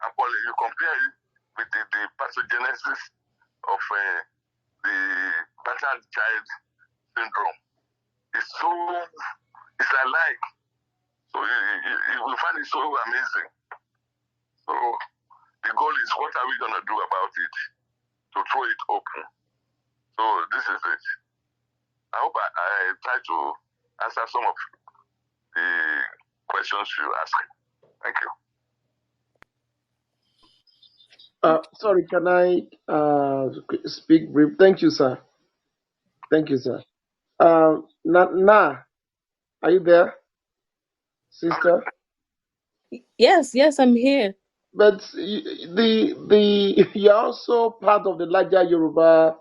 appalling. You compare it with the pathogenesis of the battered child syndrome. It's alike. So you will find it so amazing. So the goal is, what are we going to do about it to throw it open? So this is it. I hope I try to answer some of the questions you asked. Thank you. Sorry, can I speak brief? Thank you, sir. Thank you, sir. Are you there, sister? Yes, yes, I'm here. But you're also part of the larger Yoruba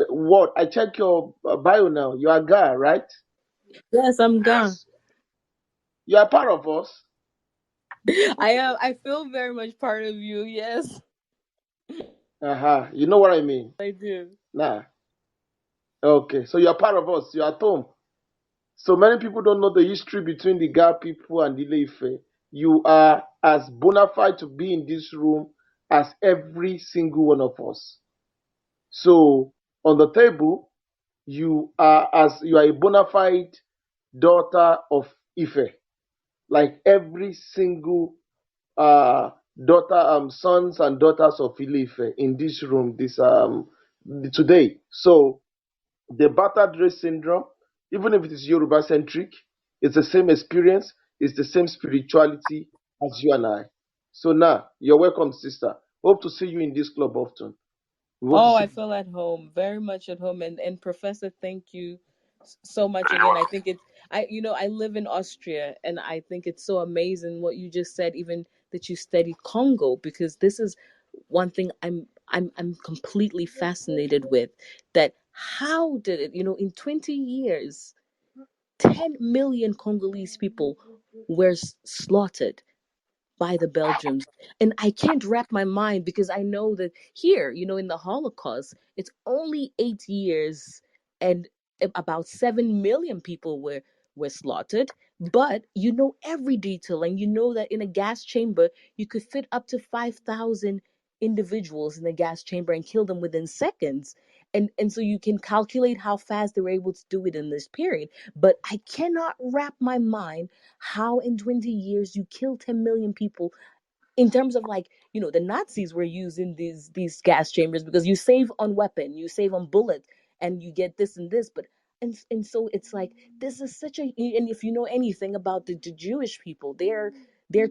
what? I check your bio now. You are Ga, right? Yes, I'm gone. Yes. You are part of us. I am. I feel very much part of you. Yes, You know what I mean? I do. Nah. Okay, so you are part of us. You are at home. So many people don't know the history between the Ga people and the Ile-Ife. You are as bona fide to be in this room as every single one of us. So on the table, you are a bona fide daughter of Ife, like every single sons and daughters of Ile-Ife in this room today. So the battered race syndrome, even if it is Yoruba centric, it's the same experience, it's the same spirituality as you and I. So now you're welcome, sister. Hope to see you in this club often. We want to Oh, see I you. feel at home, very much at home. And Professor, thank you so much You're again. I welcome. think it's I live in Austria, and I think it's so amazing what you just said, even that you studied Congo, because this is one thing I'm completely fascinated with. That how did it, in 20 years, 10 million Congolese people were slaughtered by the Belgians. And I can't wrap my mind, because I know that here, in the Holocaust, it's only 8 years and about 7 million people were slaughtered. But you know every detail, and you know that in a gas chamber, you could fit up to 5,000 individuals in the gas chamber and kill them within seconds. And so you can calculate how fast they were able to do it in this period. But I cannot wrap my mind how in 20 years you kill 10 million people, in terms of, like, the Nazis were using these gas chambers because you save on weapon, you save on bullet, and you get this and this. But and so it's like, this is such a, and if you know anything about the Jewish people, their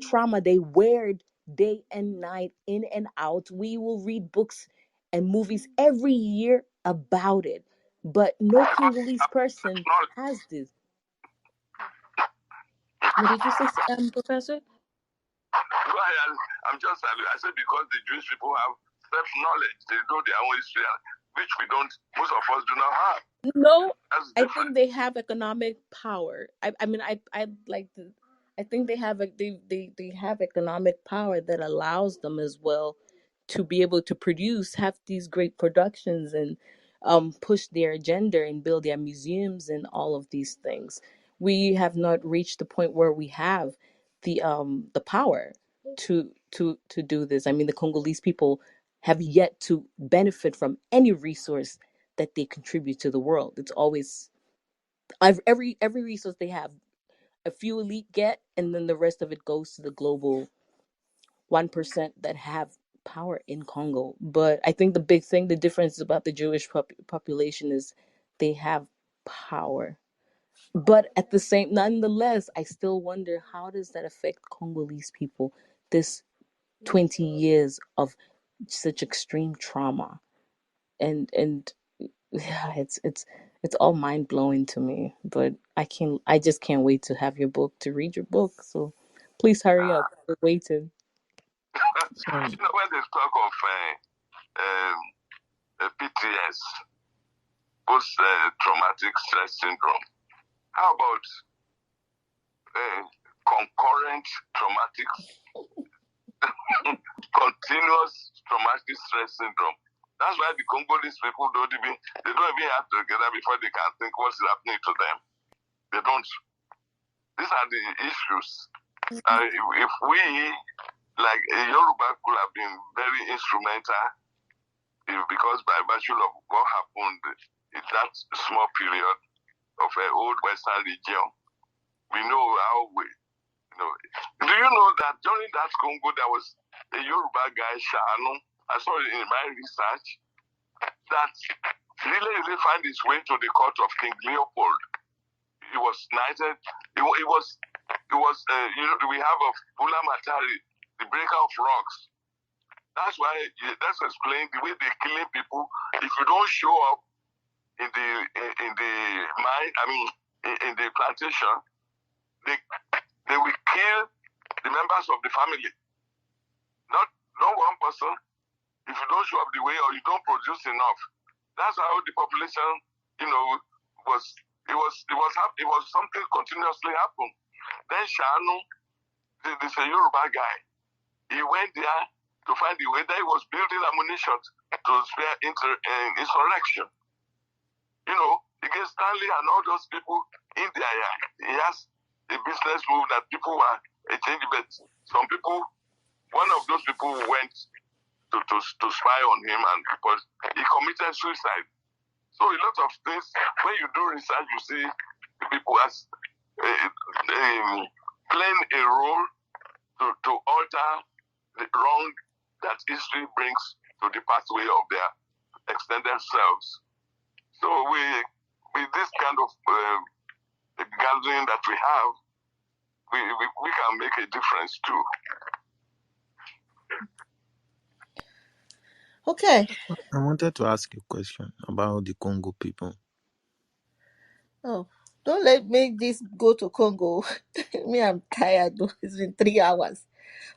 trauma, they wear it day and night, in and out. We will read books and movies every year about it, but no Congolese person Knowledge. has this. What did you say, Professor? Go ahead. I'm just telling you. I said because the Jewish people have self-knowledge. They know their own history, which we don't, most of us do not have. No, That's I different. think they have economic power. I mean, I like to. I think they have economic power that allows them as well to be able to have these great productions, and push their agenda and build their museums and all of these things. We have not reached the point where we have the power to do this. I mean, the Congolese people have yet to benefit from any resource that they contribute to the world. It's always, every resource they have, a few elite get, and then the rest of it goes to the global 1% that have power in Congo. But I think the big thing, the difference about the Jewish population is they have power. But at the same, nonetheless, I still wonder, how does that affect Congolese people? This 20 years of such extreme trauma, and yeah, it's all mind blowing to me. But I just can't wait to have your book, to read your book. So please hurry up. We're waiting. Sorry. When they talk of PTS, post traumatic stress syndrome, how about concurrent traumatic, continuous traumatic stress syndrome? That's why the Congolese people don't even have together before they can think what's happening to them. They don't. These are the issues. If we, like Yoruba, could have been very instrumental, because by virtue of what happened in that small period of an old Western region, we know how we, Do you know that during that Congo there was a Yoruba guy, Shanu? I saw it in my research that really found his way to the court of King Leopold. He was knighted. We have of Bula Matari, the breaker of rocks. That's why that's explained the way they're killing people. If you don't show up in the mine, in the plantation, they will kill the members of the family. Not one person. If you don't show up the way or you don't produce enough, that's how the population, it was something continuously happened. Then Shanu, this a Yoruba guy, he went there to find the way that he was building ammunition to spare insurrection. Against Stanley and all those people in there. He has a business move that people were changing, but some people, one of those people went to spy on him, and because he committed suicide. So a lot of things, when you do research, you see people as playing a role to alter the wrong that history brings to the pathway of their extended selves. So with this kind of gathering that we have, we can make a difference too. Okay. I wanted to ask you a question about the Congo people. Oh, don't let me this go to Congo. Me, I'm tired though. It's been 3 hours.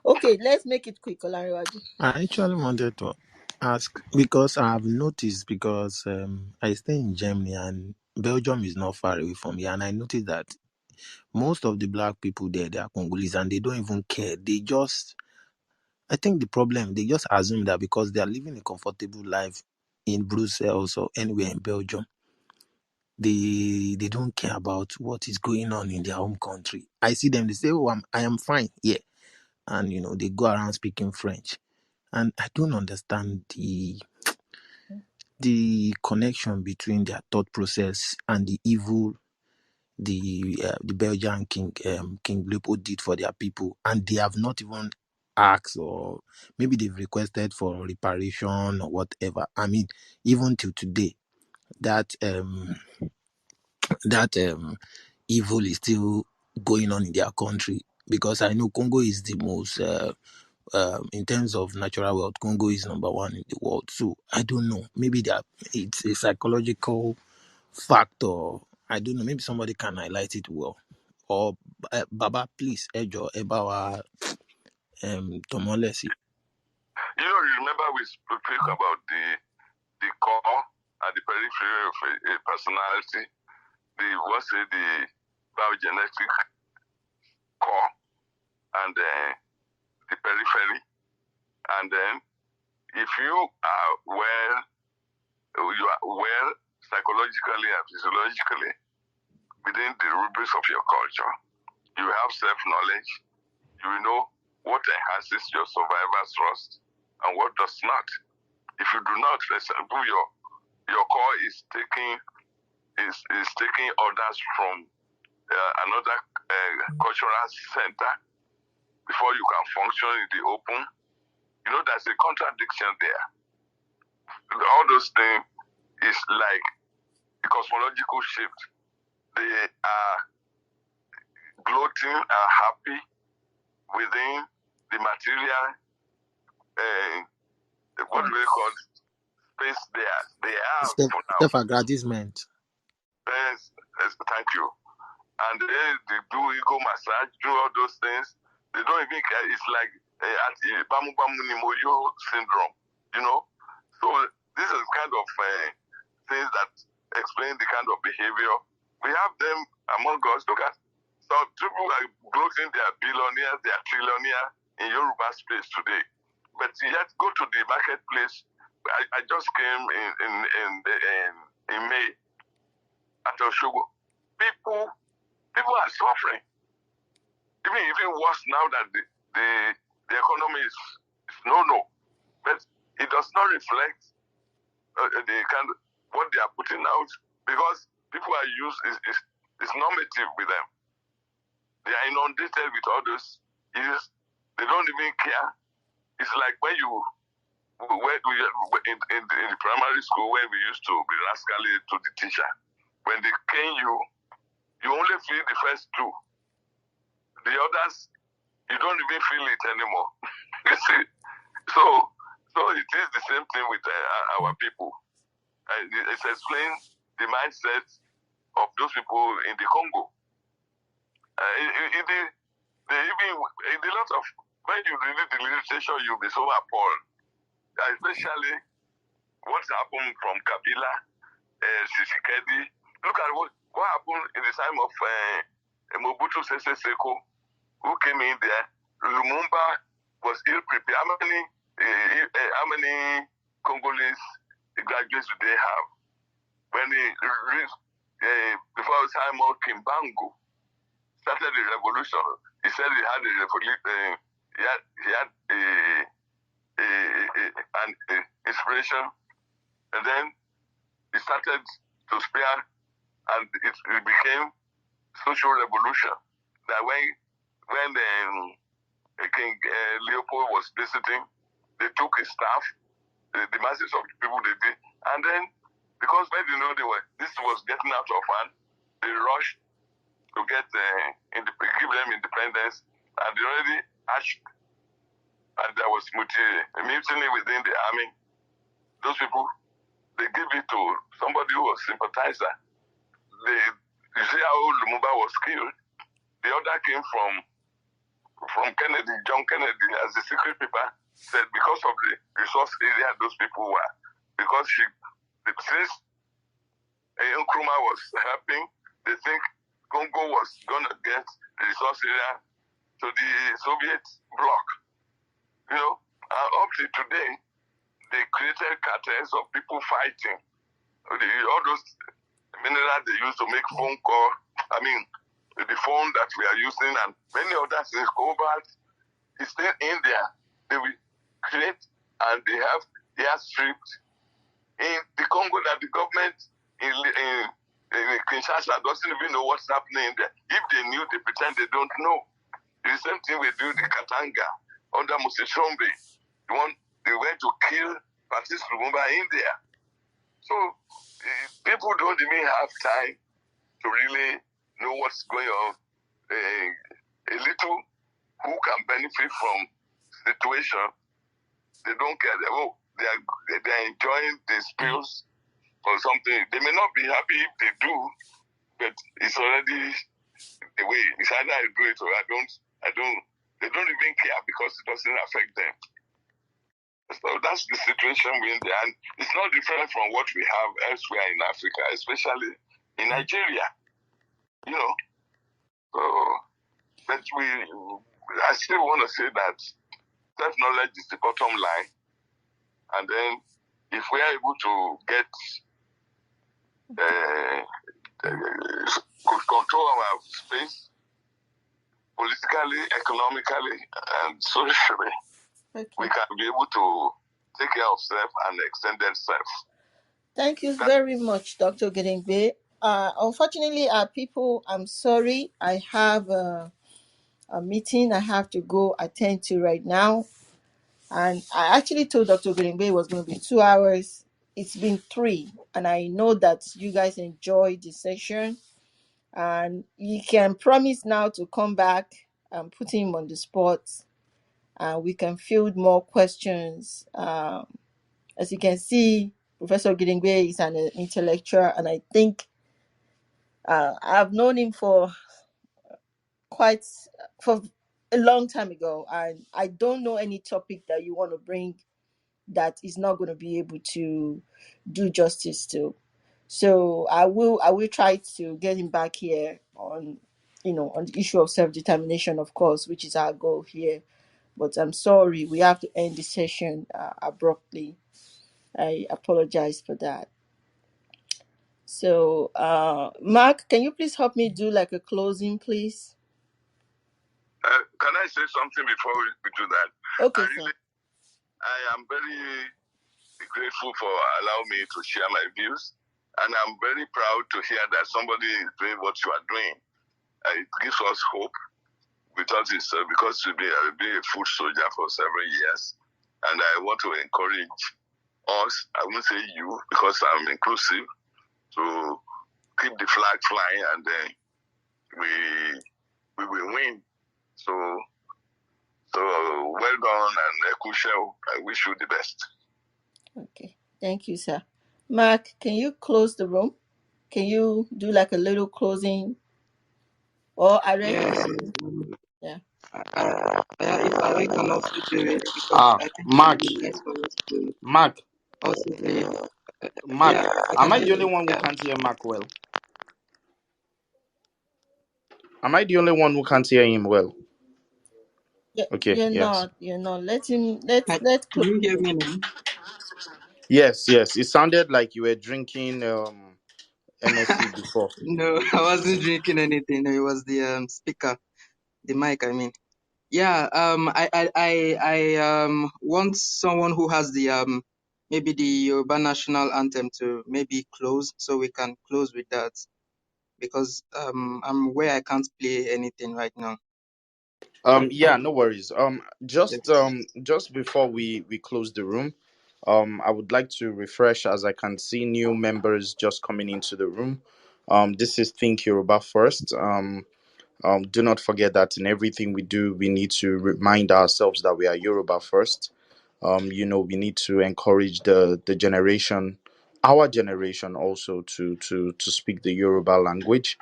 Okay, let's make it quick, Olariwaju. I actually wanted to ask because I have noticed, because I stay in Germany and Belgium is not far away from here, and I noticed that most of the black people there, they are Congolese and they don't even care. I think the problem, they just assume that because they are living a comfortable life in Brussels or anywhere in Belgium, they don't care about what is going on in their home country. I see them, they say, oh, I am fine here. And, they go around speaking French. And I don't understand the connection between their thought process and the evil the Belgian King Leopold did for their people, and they have not even asked, or maybe they've requested for reparation or whatever. I mean, even till today, that evil is still going on in their country, because I know Congo is the most in terms of natural wealth, Congo is number one in the world. So I don't know, maybe it's a psychological factor. I don't know, maybe somebody can highlight it well. Or Baba, please, Ejo, Ebawa, Tomolesi. You remember we spoke about the core and the periphery of a personality. The biogenetic core and the periphery. And then if you are well psychologically and physiologically within the rubrics of your culture, you have self-knowledge. You know what enhances your survival thrust and what does not. If you do not, for example, your core is taking orders from another cultural center before you can function in the open. There's a contradiction there. All those things is like a cosmological shift. They are gloating and happy within the material, what do they call it? Space there. They are for now. Self-aggrandizement. Yes, thank you. And they do ego massage, do all those things. They don't even care. It's like Bamu Bamu Nimoyo syndrome, So this is kind of things that explain the kind of behavior. We have them among us. Look at some people are gloating, they are billionaires, they are trillionaires in Yoruba space today. But yet go to the marketplace, I just came in May at Oshogo. People are suffering. Even worse now that the economy is no. But it does not reflect the kind of what they are putting out, because people are used is normative with them. They are inundated with all those issues. They don't even care. It's like when you in the primary school, when we used to be rascally to the teacher. When they cane you, you only feel the first two. The others, you don't even feel it anymore. You see, so it is the same thing with our people. It's explained the mindset of those people in the Congo. They even in a lot of, when you read the literature, you'll be so appalled, especially what's happened from Kabila, Tshisekedi. Look at what happened in the time of Mobutu Sese Seko, who came in there. Lumumba was ill-prepared. How many Congolese graduates do they have? When he reached, before the time of Kimbangu started the revolution, he said he had a revolution. He had an inspiration, and then he started to spare, and it became social revolution. That when King Leopold was visiting, they took his staff, the masses of people they did, and then because when they know this was getting out of hand, they rushed to give them independence, and they already hatched, and there was mutiny within the army. Those people, they gave it to somebody who was sympathizer. You see how Lumumba was killed. The order came from Kennedy, John Kennedy, as the secret paper said, because of the resource area those people were. Because since Nkrumah was helping, they think Congo was going to get the resource area to the Soviet bloc. Up to today, they created cartels of people fighting. All those minerals they use to make phone call, the phone that we are using, and many other things, cobalt is still in there. They will create, and they have airstrips in the Congo that the government in Kinshasa doesn't even know what's happening there. If they knew, they pretend they don't know. The same thing we do the Katanga under Musishombe. They went to kill Patrice Lumumba in there. So people don't even have time to really know what's going on. A little who can benefit from the situation, they don't care. They're enjoying the spills or something. They may not be happy if they do, but it's already the way. It's either I do it or I don't. They don't even care because it doesn't affect them. So that's the situation we're in there. And it's not different from what we have elsewhere in Africa, especially in Nigeria. So, but I still want to say that self-knowledge is the bottom line. And then if we are able to get control our space, politically, economically, and socially, we can be able to take care of self and extended self. Thank you very much, Dr. Ogedengbe. Unfortunately, people, I'm sorry, I have a meeting I have to go attend to right now. And I actually told Dr. Ogedengbe it was going to be 2 hours. It's been 3. And I know that you guys enjoyed the session. And you can promise now to come back and put him on the spot. And we can field more questions. As you can see, Professor Ogedengbe is an intellectual. And I think I've known him for a long time ago, and I don't know any topic that you want to bring that is not going to be able to do justice to. So I will try to get him back here on on the issue of self-determination, of course, which is our goal here. But I'm sorry, we have to end the session abruptly. I apologize for that. So, Mark, can you please help me do like a closing, please? Can I say something before we do that? Okay, sir. I am very grateful for allowing me to share my views, and I'm very proud to hear that somebody is doing what you are doing. It gives us hope. Because I've been a food soldier for several years, and I want to encourage us, I won't say you because I'm inclusive, to keep the flag flying, and then we will win. So well done, and Ekushel, I wish you the best. Okay, thank you, sir. Mark, can you close the room? Can you do like a little closing? Or Are, Yes. yeah. If I can also do it, because I think Mark, it's nice for us to Mark, also play. Mark. Yeah, I Am can I do the only it. one who Yeah. can't hear Mark well? Am I the only one who can't hear him well? Yeah, Okay, yes. You're not. Let him. Can Let close. you hear me now? Yes. It sounded like you were drinking NSC before. No, I wasn't drinking anything. It was the speaker, the mic. I mean, yeah. I want someone who has the maybe the Yoruba national anthem to maybe close, so we can close with that, because I'm where I can't play anything right now. Yeah, no worries. Yes. Just before we close the room, I would like to refresh, as I can see new members just coming into the room. This is Think Yoruba First. Do not forget that in everything we do, we need to remind ourselves that we are Yoruba first. We need to encourage the generation, our generation, also to speak the Yoruba language.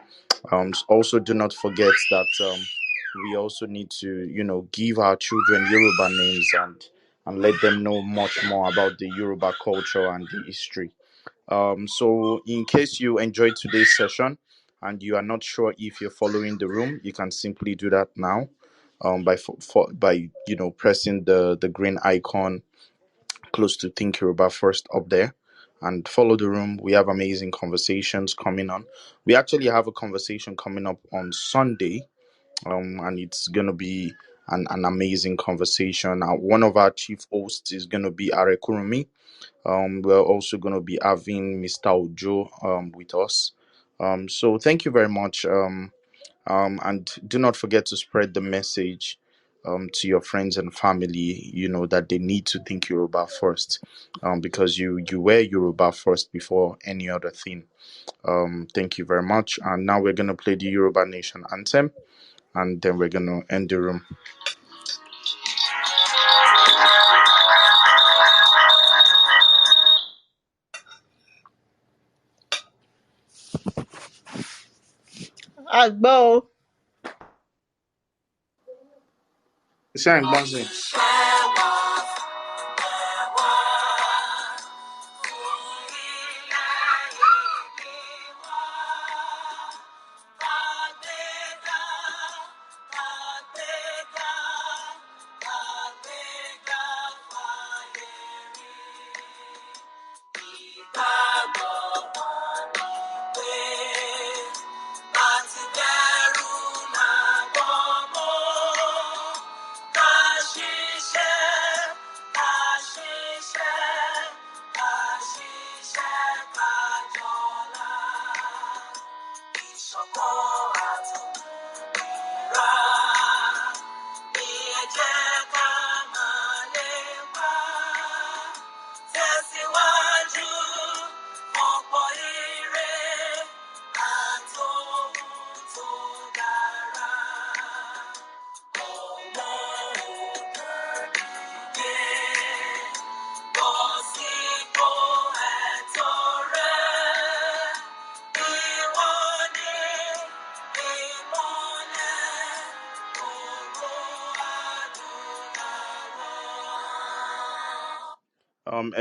Also, do not forget that we also need to, give our children Yoruba names and let them know much more about the Yoruba culture and the history. So, in case you enjoyed today's session and you are not sure if you're following the room, you can simply do that now. By pressing the green icon close to Think Yoruba First up there, and follow the room. We have amazing conversations coming on. We actually have a conversation coming up on Sunday, and it's gonna be an amazing conversation. One of our chief hosts is gonna be Are Kurumi. We're also gonna be having Mr. Ojo with us. So thank you very much. And do not forget to spread the message to your friends and family, that they need to think Yoruba first, because you were Yoruba first before any other thing. Thank you very much. And now we're going to play the Yoruba Nation anthem, and then we're going to end the room. Agbo. Shine, Bonzi.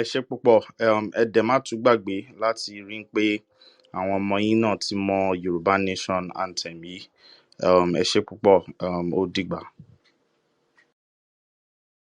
Ẹ ṣé púpọ̀, ẹ dẹ̀ má tún gbàgbé láti rí i pé àwọn ọmọ yín náà ti mọ Yorùbá Nation anthem yìí. Ẹ ṣé púpọ̀, ó dìgbà.